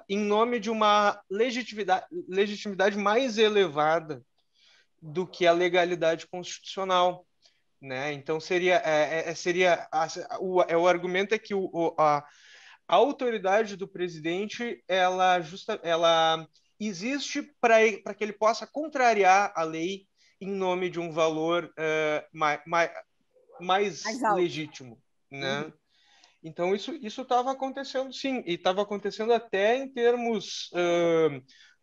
em nome de uma legitimidade mais elevada do que a legalidade constitucional, né? Então o argumento é que a autoridade do presidente ela existe para que ele possa contrariar a lei em nome de um valor mais Mais alto. legítimo, né? Uhum. Então isso estava acontecendo, sim, e estava acontecendo até em termos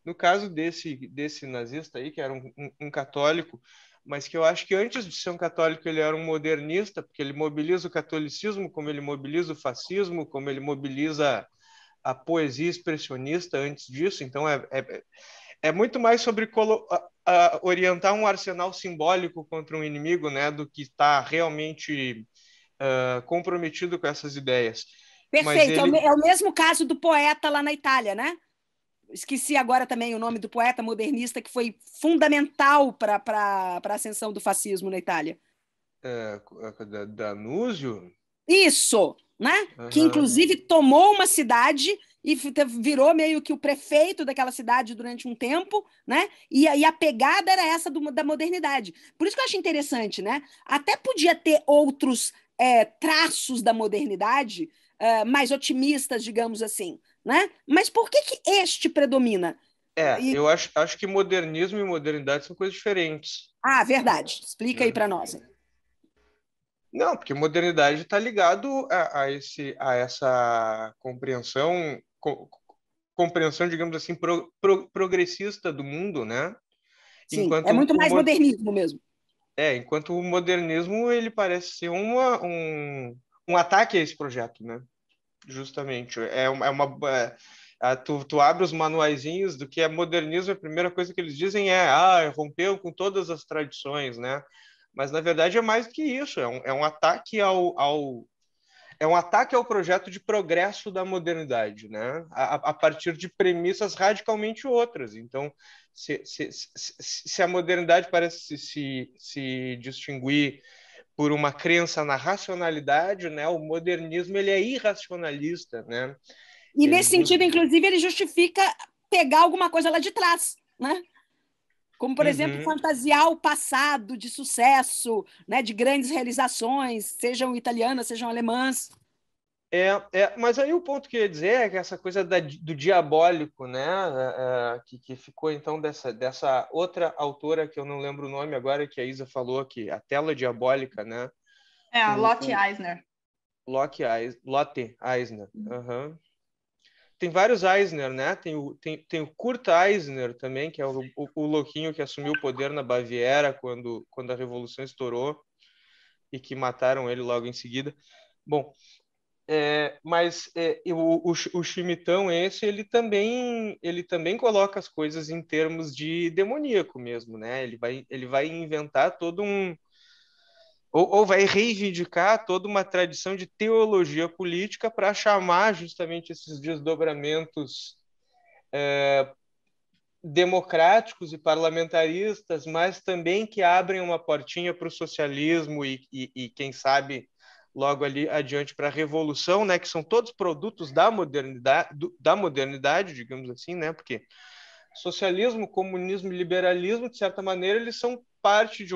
no caso desse nazista aí que era um católico, mas que eu acho que antes de ser um católico ele era um modernista, porque ele mobiliza o catolicismo, como ele mobiliza o fascismo, como ele mobiliza a poesia expressionista antes disso. Então é muito mais sobre orientar um arsenal simbólico contra um inimigo, né, do que estar realmente comprometido com essas ideias. Mas Perfeito, é o mesmo caso do poeta lá na Itália, né? Esqueci agora também o nome do poeta modernista que foi fundamental para a ascensão do fascismo na Itália. Danúzio? Isso, né? Uhum. Que inclusive tomou uma cidade e virou meio que o prefeito daquela cidade durante um tempo, né? E a pegada era essa da modernidade. Por isso que eu acho interessante, né? Até podia ter outros traços da modernidade mais otimistas, digamos assim, né? Mas por que este predomina? Eu acho que modernismo e modernidade são coisas diferentes. Ah, verdade. Explica aí para nós. Não, porque modernidade está ligado a essa compreensão, digamos assim, progressista do mundo, né? Sim, é muito mais modernismo mesmo. Enquanto o modernismo ele parece ser um ataque a esse projeto, né? Justamente. Tu abre os manuaizinhos do que é modernismo, a primeira coisa que eles dizem rompeu com todas as tradições, né? Mas, na verdade, é mais do que isso. É um ataque é um ataque ao projeto de progresso da modernidade, né? A partir de premissas radicalmente outras. Então, se a modernidade parece se distinguir por uma crença na racionalidade, né? O modernismo ele é irracionalista, né? E nesse sentido, inclusive, ele justifica pegar alguma coisa lá de trás, né? Como, por exemplo, fantasiar o passado de sucesso, né? De grandes realizações, sejam italianas, sejam alemãs. Mas aí o ponto que eu ia dizer é que essa coisa do diabólico, né, que ficou então dessa outra autora que eu não lembro o nome agora, que a Isa falou, que a tela diabólica, né? A Lotte Eisner. Lotte Eisner. Uhum. Tem vários Eisner, né? Tem o Kurt Eisner também, que é o louquinho que assumiu o poder na Baviera quando a Revolução estourou e que mataram ele logo em seguida. Bom, mas o Chimitão ele também coloca as coisas em termos de demoníaco mesmo, né? Ele vai inventar todo ou vai reivindicar toda uma tradição de teologia política para chamar justamente esses desdobramentos democráticos e parlamentaristas, mas também que abrem uma portinha para o socialismo e quem sabe logo ali adiante para a revolução, né, que são todos produtos da modernidade, digamos assim, né, porque socialismo, comunismo e liberalismo, de certa maneira, eles são parte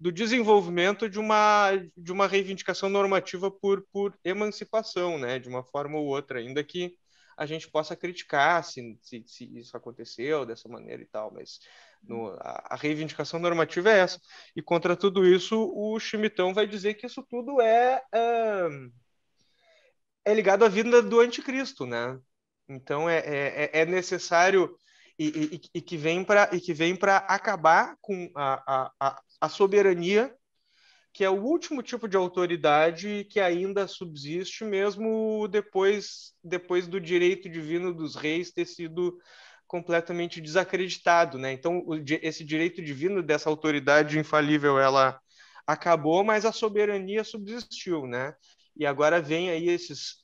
do desenvolvimento de uma reivindicação normativa por emancipação, né, de uma forma ou outra, ainda que a gente possa criticar se isso aconteceu dessa maneira e tal, mas a reivindicação normativa é essa. E contra tudo isso, o Chimitão vai dizer que isso tudo é ligado à vinda do anticristo, né? Então é necessário e que vem para acabar com a soberania, que é o último tipo de autoridade que ainda subsiste mesmo depois do direito divino dos reis ter sido completamente desacreditado, né? Então esse direito divino dessa autoridade infalível ela acabou, mas a soberania subsistiu, né? E agora vem aí esses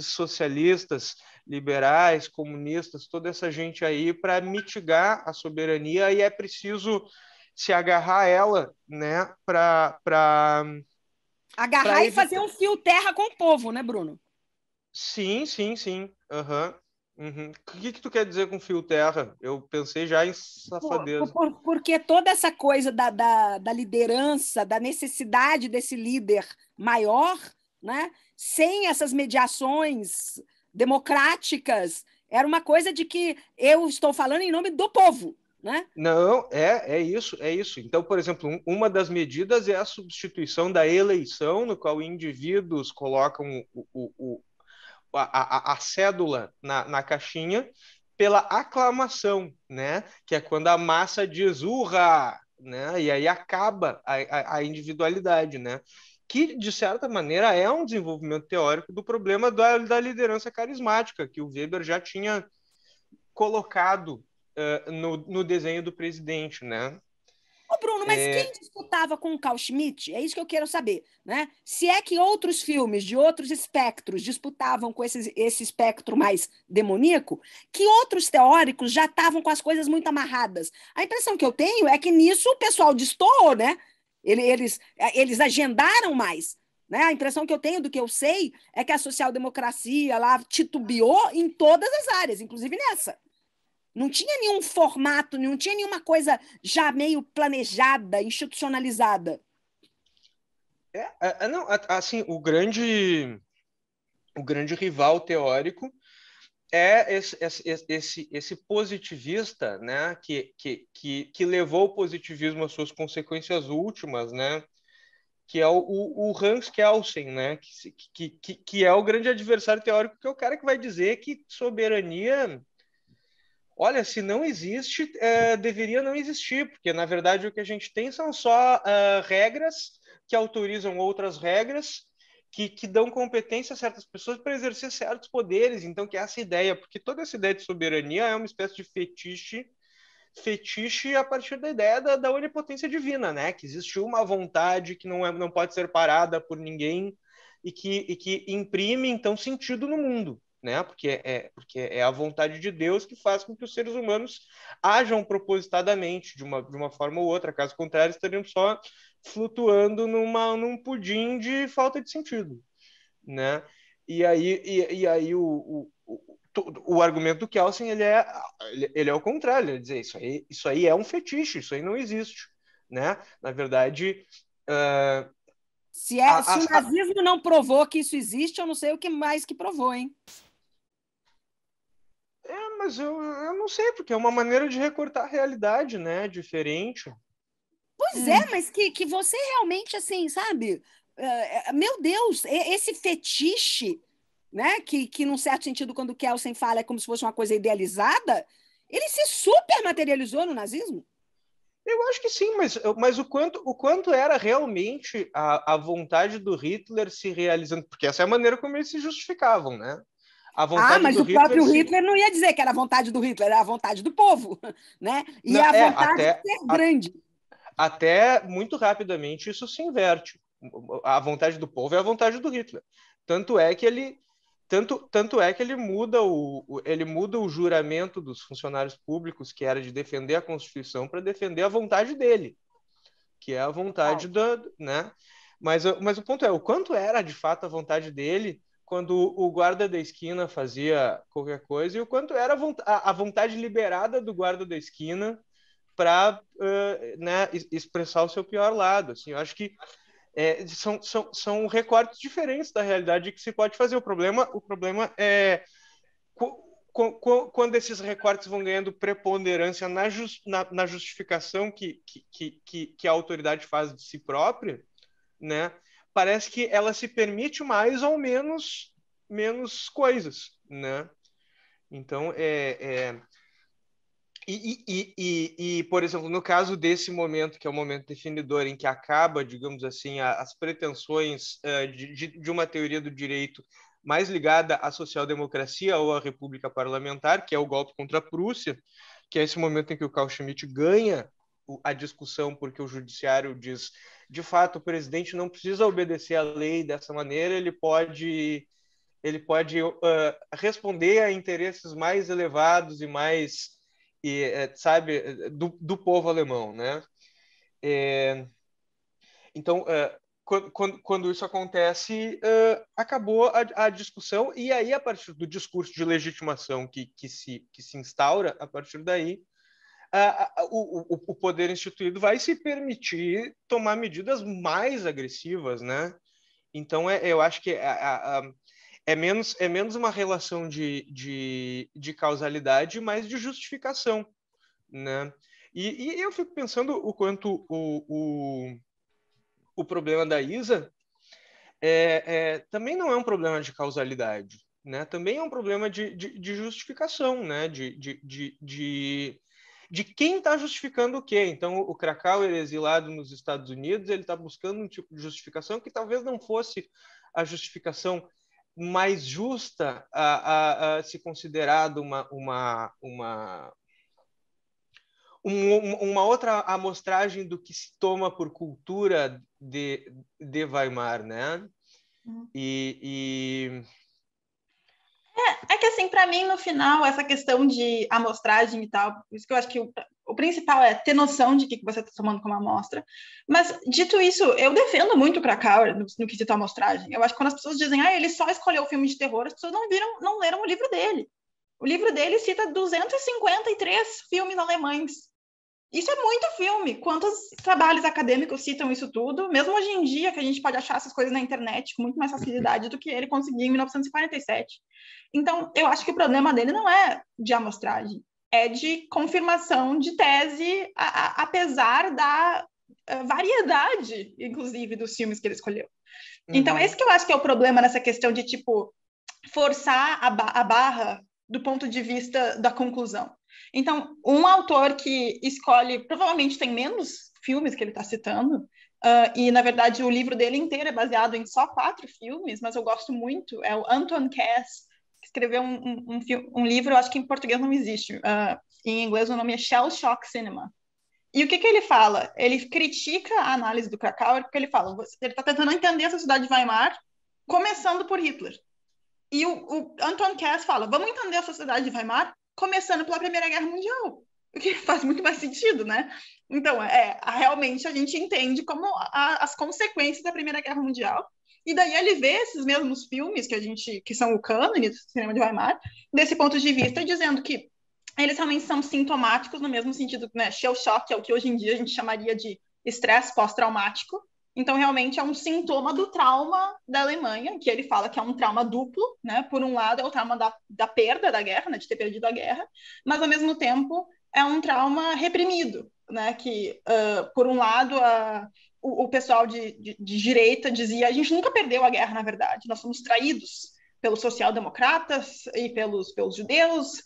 socialistas, liberais, comunistas, toda essa gente aí para mitigar a soberania, e é preciso se agarrar a ela, né, para agarrar e fazer um fio terra com o povo, né, Bruno? Sim. Uhum. O que tu quer dizer com fio terra? Eu pensei já em safadeza. Porque toda essa coisa da liderança, da necessidade desse líder maior, né, sem essas mediações democráticas, era uma coisa de que eu estou falando em nome do povo. Né? Não, é isso. Então, por exemplo, uma das medidas é a substituição da eleição, no qual indivíduos colocam a cédula na caixinha pela aclamação, né? Que é quando a massa diz urra, né? E aí acaba a individualidade, né? Que, de certa maneira, é um desenvolvimento teórico do problema da liderança carismática, que o Weber já tinha colocado no desenho do presidente, né? Ô, Bruno, mas quem disputava com o Carl Schmitt? É isso que eu quero saber, né? Se é que outros filmes de outros espectros disputavam com esse espectro mais demoníaco, que outros teóricos já estavam com as coisas muito amarradas. A impressão que eu tenho é que nisso o pessoal destoou, né? Eles agendaram mais. Né? A impressão que eu tenho do que eu sei é que a social-democracia lá titubeou em todas as áreas, inclusive nessa. Não tinha nenhum formato, não tinha nenhuma coisa já meio planejada, institucionalizada. Não, assim, o grande rival teórico é esse positivista, né, que levou o positivismo às suas consequências últimas, né, que é o Hans Kelsen, né, que é o grande adversário teórico, que é o cara que vai dizer que soberania, olha, se não existe, deveria não existir, porque, na verdade, o que a gente tem são só regras que autorizam outras regras, que dão competência a certas pessoas para exercer certos poderes. Então, que é essa ideia, porque toda essa ideia de soberania é uma espécie de fetiche a partir da ideia da onipotência divina, né? Que existe uma vontade que não pode ser parada por ninguém e que imprime, então, sentido no mundo. Né? Porque é a vontade de Deus que faz com que os seres humanos ajam propositadamente, de uma forma ou outra. Caso contrário, estariam só flutuando num pudim de falta de sentido. Né? E aí o argumento do Kelsen ele é o contrário, ele dizer isso aí é um fetiche, isso aí não existe. Né? Na verdade, se o nazismo não provou que isso existe, eu não sei o que mais que provou, hein? Mas eu não sei, porque é uma maneira de recortar a realidade, né? Diferente. Pois é, mas que você realmente, assim, sabe? Meu Deus, esse fetiche, né? Que num certo sentido, quando o Kelsen fala, é como se fosse uma coisa idealizada, ele se super materializou no nazismo. Eu acho que sim, mas o quanto era realmente a vontade do Hitler se realizando, porque essa é a maneira como eles se justificavam, né? A vontade mas do o próprio Hitler Hitler não ia dizer que era a vontade do Hitler, era a vontade do povo, né? E não, a vontade de ser grande. Até muito rapidamente isso se inverte. A vontade do povo é a vontade do Hitler. Tanto é que ele muda o juramento dos funcionários públicos, que era de defender a Constituição, para defender a vontade dele, que é a vontade da, né? Mas o ponto é, o quanto era de fato a vontade dele quando o guarda da esquina fazia qualquer coisa e o quanto era a vontade liberada do guarda da esquina para né, expressar o seu pior lado. Assim, eu acho que são recortes diferentes da realidade que se pode fazer. O problema é quando esses recortes vão ganhando preponderância na justificação que a autoridade faz de si própria, né? Parece que ela se permite mais ou menos coisas, né? Então, por exemplo, no caso desse momento, que é o momento definidor, em que acaba, digamos assim, as pretensões de uma teoria do direito mais ligada à social-democracia ou à república parlamentar, que é o golpe contra a Prússia, que é esse momento em que o Carl Schmitt ganha a discussão porque o judiciário diz, de fato, o presidente não precisa obedecer à lei dessa maneira, ele pode responder a interesses mais elevados e mais sabe, do povo alemão, né? Então, quando isso acontece, acabou a discussão, e aí, a partir do discurso de legitimação que se instaura, a partir daí, o poder instituído vai se permitir tomar medidas mais agressivas, né? Então, eu acho que é menos uma relação de causalidade, mais de justificação, né? E eu fico pensando o quanto o problema da Isa também não é um problema de causalidade, né? Também é um problema de justificação, né? De quem está justificando o quê. Então, o Krakauer, exilado nos Estados Unidos, ele está buscando um tipo de justificação que talvez não fosse a justificação mais justa a se considerado uma outra amostragem do que se toma por cultura de Weimar, né? É que, assim, para mim, no final, essa questão de amostragem e tal, por isso que eu acho que o principal é ter noção de que você está tomando como amostra. Mas, dito isso, eu defendo muito o Krakauer no quesito amostragem. Eu acho que quando as pessoas dizem, ele só escolheu filme de terror, as pessoas não leram o livro dele. O livro dele cita 253 filmes alemães. Isso é muito filme. Quantos trabalhos acadêmicos citam isso tudo? Mesmo hoje em dia, que a gente pode achar essas coisas na internet com muito mais facilidade do que ele conseguiu em 1947. Então, eu acho que o problema dele não é de amostragem, é de confirmação de tese, apesar da variedade, inclusive, dos filmes que ele escolheu. Então, esse que eu acho que é o problema nessa questão de, tipo, forçar a barra do ponto de vista da conclusão. Então, um autor que escolhe, provavelmente tem menos filmes que ele está citando, e, na verdade, o livro dele inteiro é baseado em só 4 filmes, mas eu gosto muito, é o Anton Cass, que escreveu um livro, eu acho que em português não existe, em inglês o nome é Shell Shock Cinema. E o que ele fala? Ele critica a análise do Krakauer, porque ele fala, ele está tentando entender a sociedade de Weimar, começando por Hitler. E o Anton Cass fala, vamos entender a sociedade de Weimar começando pela Primeira Guerra Mundial, o que faz muito mais sentido, né? Então, realmente a gente entende como as consequências da Primeira Guerra Mundial, e daí ele vê esses mesmos filmes que são o cânone do cinema de Weimar, desse ponto de vista, dizendo que eles realmente são sintomáticos no mesmo sentido, né? Shell shock é o que hoje em dia a gente chamaria de estresse pós-traumático. Então, realmente, é um sintoma do trauma da Alemanha, que ele fala que é um trauma duplo, né? Por um lado, é o trauma da perda da guerra, né? De ter perdido a guerra, mas, ao mesmo tempo, é um trauma reprimido, né? Que, por um lado, o pessoal de direita dizia a gente nunca perdeu a guerra, na verdade, nós fomos traídos pelos social-democratas e pelos judeus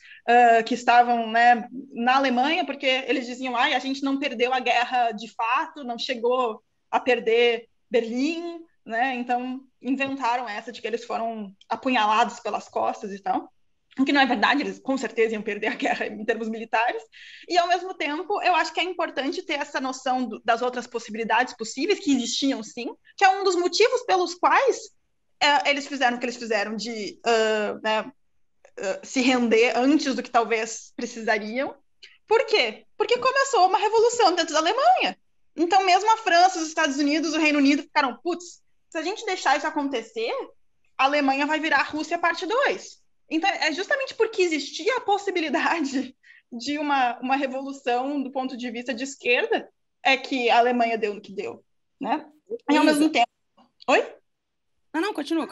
que estavam, né, na Alemanha, porque eles diziam a gente não perdeu a guerra de fato, não chegou a perder Berlim, né? Então inventaram essa de que eles foram apunhalados pelas costas e tal, o que não é verdade, eles com certeza iam perder a guerra em termos militares, e ao mesmo tempo eu acho que é importante ter essa noção das outras possibilidades possíveis, que existiam sim, que é um dos motivos pelos quais eles fizeram o que eles fizeram de se render antes do que talvez precisariam. Por quê? Porque começou uma revolução dentro da Alemanha. Então, mesmo a França, os Estados Unidos, o Reino Unido ficaram, putz, se a gente deixar isso acontecer, a Alemanha vai virar a Rússia parte 2. Então, é justamente porque existia a possibilidade de uma revolução do ponto de vista de esquerda que a Alemanha deu no que deu, né? E ao mesmo tempo... Oi? Não, continua.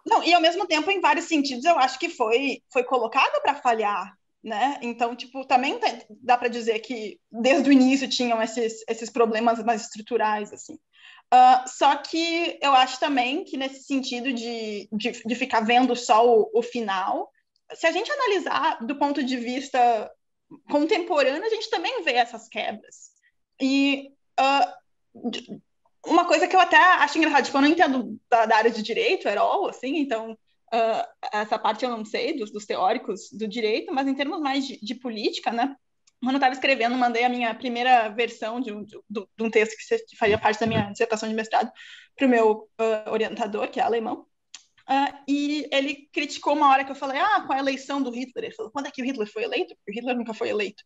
Não, e ao mesmo tempo, em vários sentidos, eu acho que foi colocada para falhar, né? Então, tipo, também dá para dizer que desde o início tinham esses problemas mais estruturais, assim. Só que eu acho também que nesse sentido de ficar vendo só o final, se a gente analisar do ponto de vista contemporâneo, a gente também vê essas quebras. E uma coisa que eu até acho engraçada, tipo, eu não entendo da área de direito at all, assim, então essa parte eu não sei dos teóricos do direito, mas em termos mais de política, né? Quando eu estava escrevendo, mandei a minha primeira versão de um texto que fazia parte da minha dissertação de mestrado para o meu orientador, que é alemão, e ele criticou uma hora que eu falei, com a eleição do Hitler. Ele falou, quando é que o Hitler foi eleito? Porque o Hitler nunca foi eleito.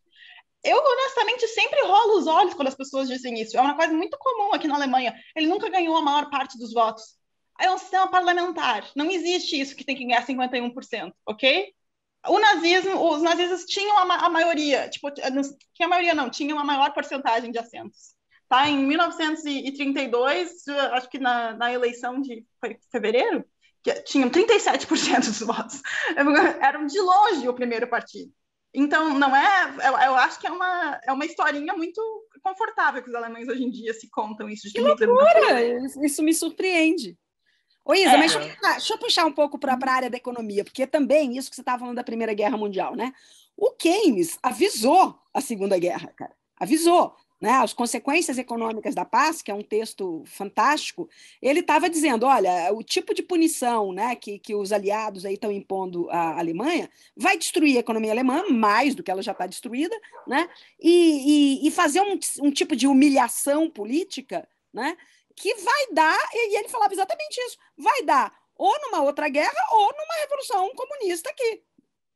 Eu, honestamente, sempre rolo os olhos quando as pessoas dizem isso. É uma coisa muito comum aqui na Alemanha. Ele nunca ganhou a maior parte dos votos. É um sistema parlamentar. Não existe isso que tem que ganhar 51%, ok? Os nazistas tinham a maioria. Tipo, tinha a maioria não, tinham a maior porcentagem de assentos. Tá? Em 1932, acho que na eleição de fevereiro, tinham 37% dos votos. Eram de longe o primeiro partido. Então, não eu acho que é uma historinha muito confortável que os alemães hoje em dia se contam isso. Que loucura! Isso me surpreende. Ô, Isa, mas deixa eu puxar um pouco para a área da economia, porque também isso que você estava falando da Primeira Guerra Mundial, né? O Keynes avisou a Segunda Guerra, cara. Avisou, né? As consequências econômicas da paz, que é um texto fantástico, ele estava dizendo, olha, o tipo de punição, né, que os aliados aí estão impondo à Alemanha vai destruir a economia alemã, mais do que ela já está destruída, né? E fazer um tipo de humilhação política, né? Que vai dar, e ele falava exatamente isso, vai dar ou numa outra guerra ou numa revolução comunista aqui.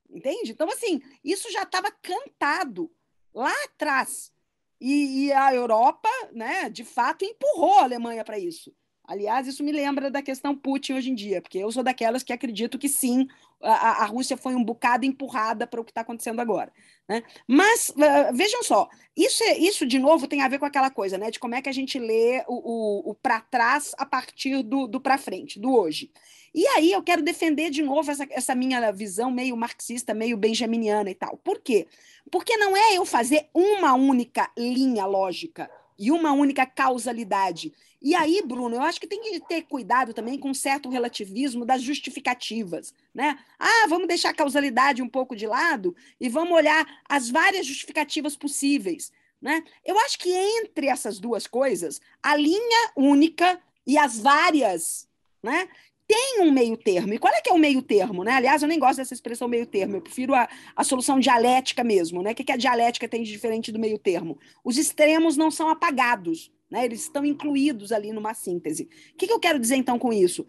Entende? Então, assim, isso já estava cantado lá atrás. E a Europa, né, de fato, empurrou a Alemanha para isso. Aliás, isso me lembra da questão Putin hoje em dia, porque eu sou daquelas que acredito que sim, a Rússia foi um bocado empurrada para o que está acontecendo agora. Né? Mas, vejam só, isso, de novo, tem a ver com aquela coisa, né, de como é que a gente lê o para trás a partir do para frente, do hoje. E aí eu quero defender de novo essa minha visão meio marxista, meio benjaminiana e tal. Por quê? Porque não é eu fazer uma única linha lógica e uma única causalidade. E aí, Bruno, eu acho que tem que ter cuidado também com um certo relativismo das justificativas, né? Ah, vamos deixar a causalidade um pouco de lado e vamos olhar as várias justificativas possíveis, né? Eu acho que entre essas duas coisas, a linha única e as várias, né, tem um meio termo. E qual é que é o meio termo? Né? Aliás, eu nem gosto dessa expressão meio termo, eu prefiro a solução dialética mesmo. Né? O que a dialética tem de diferente do meio termo? Os extremos não são apagados, né? Eles estão incluídos ali numa síntese. O que eu quero dizer, então, com isso?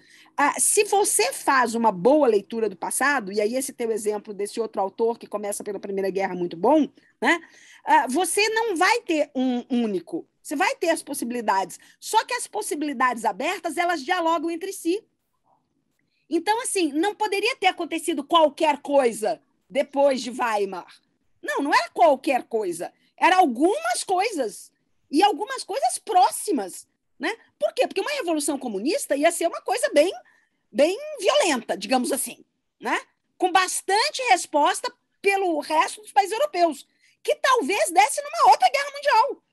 Se você faz uma boa leitura do passado, e aí esse teu exemplo desse outro autor que começa pela Primeira Guerra muito bom, né? Você não vai ter um único, você vai ter as possibilidades. Só que as possibilidades abertas, elas dialogam entre si. Então, assim, não poderia ter acontecido qualquer coisa depois de Weimar. Não era qualquer coisa. Era algumas coisas. E algumas coisas próximas. Né? Por quê? Porque uma revolução comunista ia ser uma coisa bem violenta, digamos assim. Né? Com bastante resposta pelo resto dos países europeus, que talvez desse numa outra guerra mundial.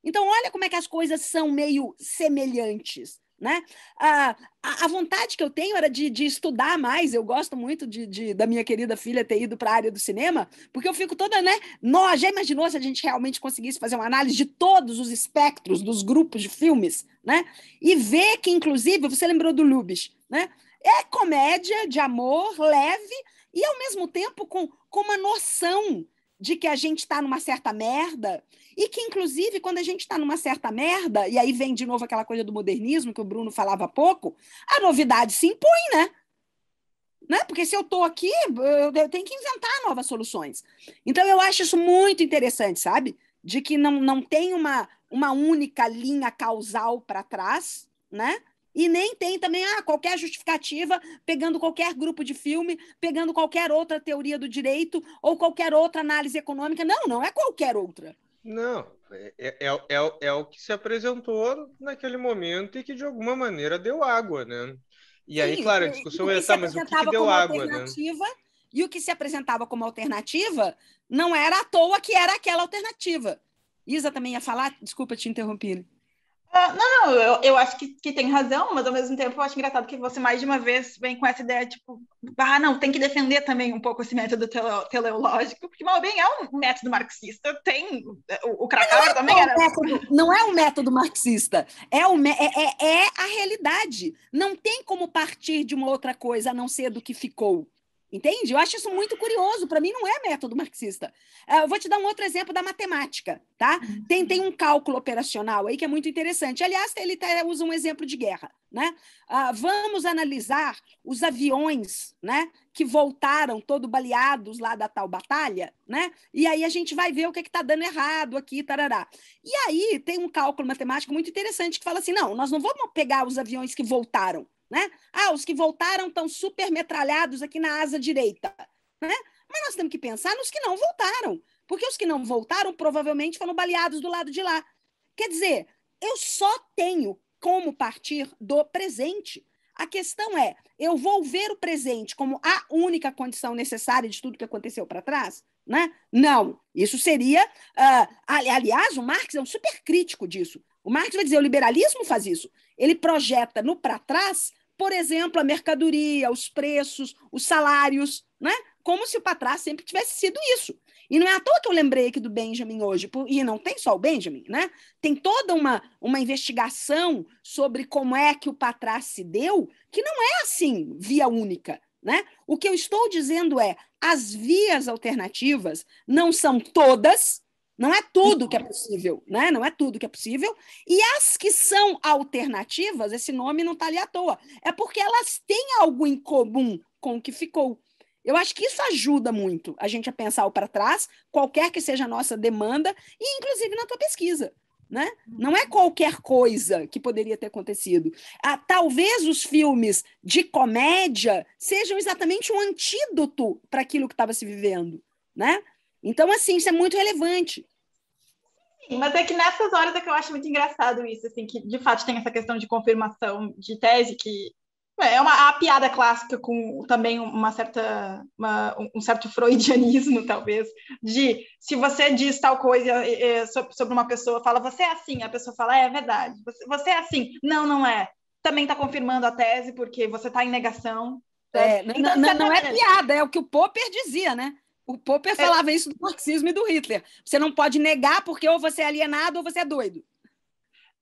Então, olha como é que as coisas são meio semelhantes. Né? A vontade que eu tenho era de estudar mais. Eu gosto muito da minha querida filha ter ido para a área do cinema, porque eu fico toda, né? Já imaginou se a gente realmente conseguisse fazer uma análise de todos os espectros dos grupos de filmes, né? E ver que, inclusive, você lembrou do Lubitsch, né? É comédia de amor leve e, ao mesmo tempo, com uma noção de que a gente está numa certa merda, e que, inclusive, quando a gente está numa certa merda, e aí vem de novo aquela coisa do modernismo que o Bruno falava há pouco, a novidade se impõe, né? Porque se eu estou aqui, eu tenho que inventar novas soluções. Então, eu acho isso muito interessante, sabe? De que não tem uma única linha causal para trás, né? E nem tem também qualquer justificativa, pegando qualquer grupo de filme, pegando qualquer outra teoria do direito ou qualquer outra análise econômica. Não é qualquer outra. Não, é o que se apresentou naquele momento e que de alguma maneira deu água, né? E aí, claro, a discussão é, mas o que deu água, né? E o que se apresentava como alternativa não era à toa que era aquela alternativa. Isa também ia falar? Desculpa te interromper. Não, eu acho que tem razão, mas ao mesmo tempo eu acho engraçado que você mais de uma vez vem com essa ideia, tipo, não, tem que defender também um pouco esse método teleológico, porque mal bem é um método marxista, tem o Krakauer também era... Não é um método marxista, é a realidade. Não tem como partir de uma outra coisa a não ser do que ficou. Entende? Eu acho isso muito curioso. Para mim, não é método marxista. Eu vou te dar um outro exemplo da matemática. Tá? Tem um cálculo operacional aí que é muito interessante. Aliás, ele usa um exemplo de guerra. Né? Vamos analisar os aviões, né, que voltaram todo baleados lá da tal batalha, né? E aí a gente vai ver o que está dando errado aqui, tarará. E aí tem um cálculo matemático muito interessante que fala assim, não, nós não vamos pegar os aviões que voltaram, né? Os que voltaram estão super metralhados aqui na asa direita, né? Mas nós temos que pensar nos que não voltaram, porque os que não voltaram provavelmente foram baleados do lado de lá. Quer dizer, eu só tenho como partir do presente. A questão é, eu vou ver o presente como a única condição necessária de tudo que aconteceu para trás? Né? Não, isso seria... aliás, o Marx é um super crítico disso. O Marx vai dizer, o liberalismo faz isso. Ele projeta no para trás por exemplo, a mercadoria, os preços, os salários, né? Como se o para trás sempre tivesse sido isso. E não é à toa que eu lembrei aqui do Benjamin hoje, e não tem só o Benjamin, né? Tem toda uma investigação sobre como é que o para trás se deu, que não é assim, via única, né? O que eu estou dizendo é, as vias alternativas não são todas, não é tudo que é possível, né? Não é tudo que é possível, e as que são alternativas, esse nome não está ali à toa, é porque elas têm algo em comum com o que ficou. Eu acho que isso ajuda muito a gente a pensar o para trás, qualquer que seja a nossa demanda, e inclusive na tua pesquisa, né? Não é qualquer coisa que poderia ter acontecido. Talvez os filmes de comédia sejam exatamente um antídoto para aquilo que estava se vivendo, né? Então, assim, isso é muito relevante. Sim, mas é que nessas horas é que eu acho muito engraçado isso, assim, que de fato tem essa questão de confirmação de tese, que é a piada clássica com também um certo freudianismo, talvez, de se você diz tal coisa sobre uma pessoa, fala, você é assim, a pessoa fala, é verdade, você é assim, não é. Também está confirmando a tese porque você está em negação. Então, não é piada, é o que o Popper dizia, né? O Popper falava isso do marxismo e do Hitler. Você não pode negar porque ou você é alienado ou você é doido.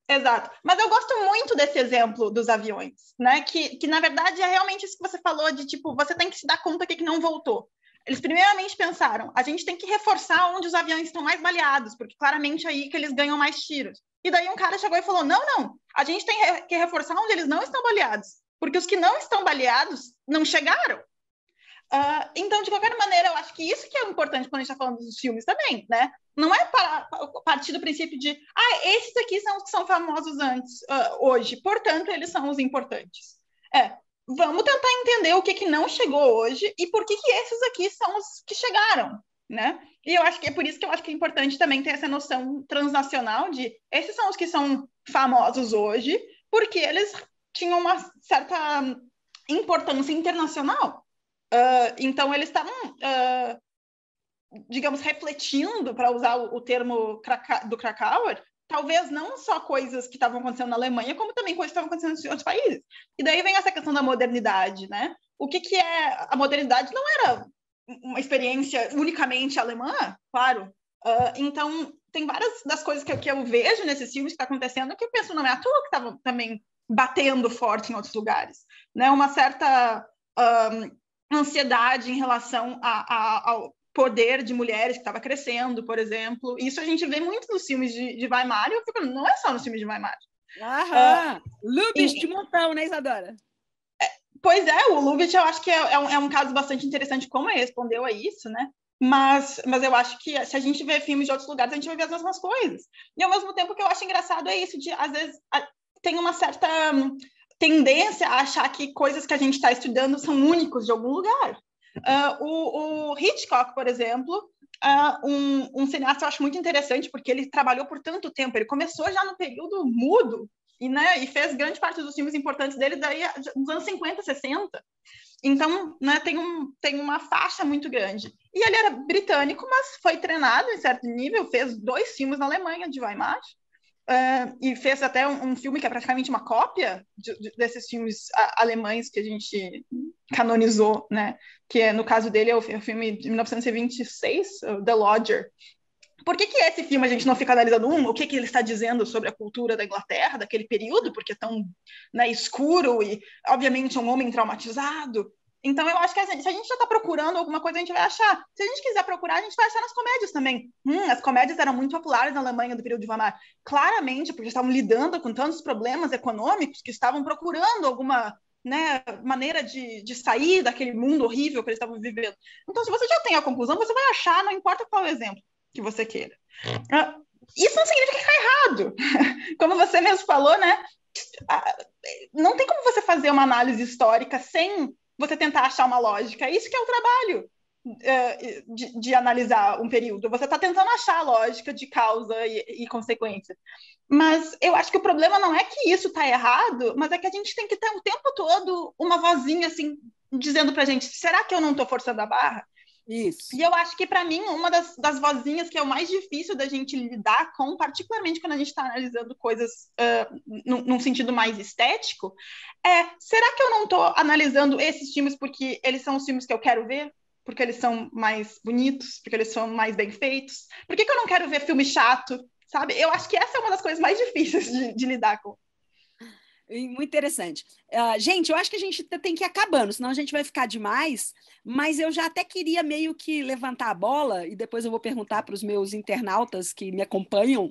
Exato. Mas eu gosto muito desse exemplo dos aviões, né? Que na verdade é realmente isso que você falou de tipo, você tem que se dar conta que não voltou. Eles primeiramente pensaram, a gente tem que reforçar onde os aviões estão mais baleados, porque claramente é aí que eles ganham mais tiros. E daí um cara chegou e falou, não, a gente tem que reforçar onde eles não estão baleados, porque os que não estão baleados não chegaram. Então, de qualquer maneira, eu acho que isso que é importante quando a gente está falando dos filmes também, né? Não é partir do princípio de esses aqui são os que são famosos hoje, portanto, eles são os importantes. Vamos tentar entender o que não chegou hoje e por que esses aqui são os que chegaram, né? E eu acho que é por isso que eu acho que é importante também ter essa noção transnacional de esses são os que são famosos hoje, porque eles tinham uma certa importância internacional. Então, eles estavam, digamos, refletindo, para usar o termo do Krakauer, talvez não só coisas que estavam acontecendo na Alemanha, como também coisas que estavam acontecendo em outros países. E daí vem essa questão da modernidade, né? O que é a modernidade? Não era uma experiência unicamente alemã, claro. Então, tem várias das coisas que eu vejo nesses filmes que está acontecendo que eu penso, não é à toa que estavam também batendo forte em outros lugares, né? Uma certa ansiedade em relação ao poder de mulheres que estava crescendo, por exemplo. Isso a gente vê muito nos filmes de Weimar, e eu fico, não é só nos filmes de Weimar. Lubitsch de montão, né, Isadora? Pois é, o Lubitsch eu acho que é um caso bastante interessante como ele respondeu a isso, né? Mas eu acho que se a gente vê filmes de outros lugares, a gente vai ver as mesmas coisas. E ao mesmo tempo o que eu acho engraçado é isso, de às vezes tem uma certa tendência a achar que coisas que a gente está estudando são únicos de algum lugar. O Hitchcock, por exemplo, um cineasta eu acho muito interessante, porque ele trabalhou por tanto tempo, ele começou já no período mudo, e fez grande parte dos filmes importantes dele daí nos anos 50, 60. Então, né, tem uma faixa muito grande. E ele era britânico, mas foi treinado em certo nível, fez 2 filmes na Alemanha, de Weimar, e fez até um filme que é praticamente uma cópia desses filmes alemães que a gente canonizou, né? Que no caso dele é o filme de 1926, The Lodger. Por que esse filme a gente não fica analisando o que ele está dizendo sobre a cultura da Inglaterra, daquele período, porque é tão, né, escuro e, obviamente, é um homem traumatizado. Então, eu acho que se a gente já está procurando alguma coisa, a gente vai achar. Se a gente quiser procurar, a gente vai achar nas comédias também. As comédias eram muito populares na Alemanha do período de Weimar. Claramente, porque estavam lidando com tantos problemas econômicos que estavam procurando alguma, né, maneira de sair daquele mundo horrível que eles estavam vivendo. Então, se você já tem a conclusão, você vai achar, não importa qual exemplo que você queira. Isso não significa que está errado. Como você mesmo falou, né? Não tem como você fazer uma análise histórica sem você tentar achar uma lógica. Isso que é o trabalho de analisar um período. Você está tentando achar a lógica de causa e consequência. Mas eu acho que o problema não é que isso está errado, mas é que a gente tem que ter o tempo todo uma vozinha assim, dizendo para a gente, será que eu não estou forçando a barra? Isso. E eu acho que, para mim, uma das vozinhas que é o mais difícil da gente lidar com, particularmente quando a gente está analisando coisas num sentido mais estético, será que eu não estou analisando esses filmes porque eles são os filmes que eu quero ver? Porque eles são mais bonitos? Porque eles são mais bem feitos? Por que eu não quero ver filme chato? Sabe? Eu acho que essa é uma das coisas mais difíceis de lidar com. Muito interessante. Gente, eu acho que a gente tem que ir acabando, senão a gente vai ficar demais, mas eu já até queria meio que levantar a bola, e depois eu vou perguntar para os meus internautas que me acompanham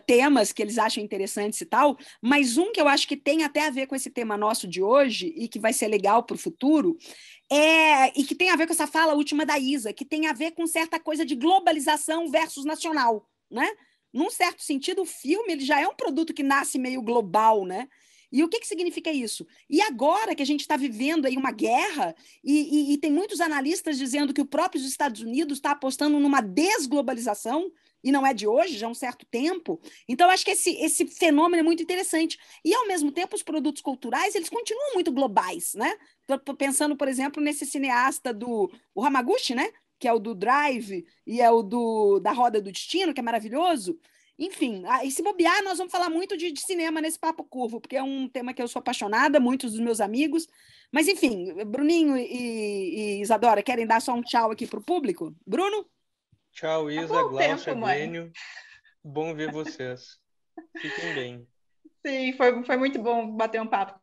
temas que eles acham interessantes e tal, mas um que eu acho que tem até a ver com esse tema nosso de hoje e que vai ser legal para o futuro, e que tem a ver com essa fala última da Isa, que tem a ver com certa coisa de globalização versus nacional, né? Num certo sentido, o filme ele já é um produto que nasce meio global, né? E o que significa isso? E agora que a gente está vivendo aí uma guerra, e tem muitos analistas dizendo que o próprio Estados Unidos está apostando numa desglobalização, e não é de hoje, já há um certo tempo. Então, acho que esse fenômeno é muito interessante. E, ao mesmo tempo, os produtos culturais, eles continuam muito globais, né? Estou pensando, por exemplo, nesse cineasta o Hamaguchi, né? Que é o do Drive, e é o da Roda do Destino, que é maravilhoso. Enfim, e se bobear, nós vamos falar muito de cinema nesse Papo Curvo, porque é um tema que eu sou apaixonada, muitos dos meus amigos. Mas, enfim, Bruninho e Isadora, querem dar só um tchau aqui para o público? Bruno? Tchau, Isa, Acabou o Glaucia, tempo, mãe. Glênio. Bom ver vocês. Fiquem bem. Sim, foi muito bom bater um papo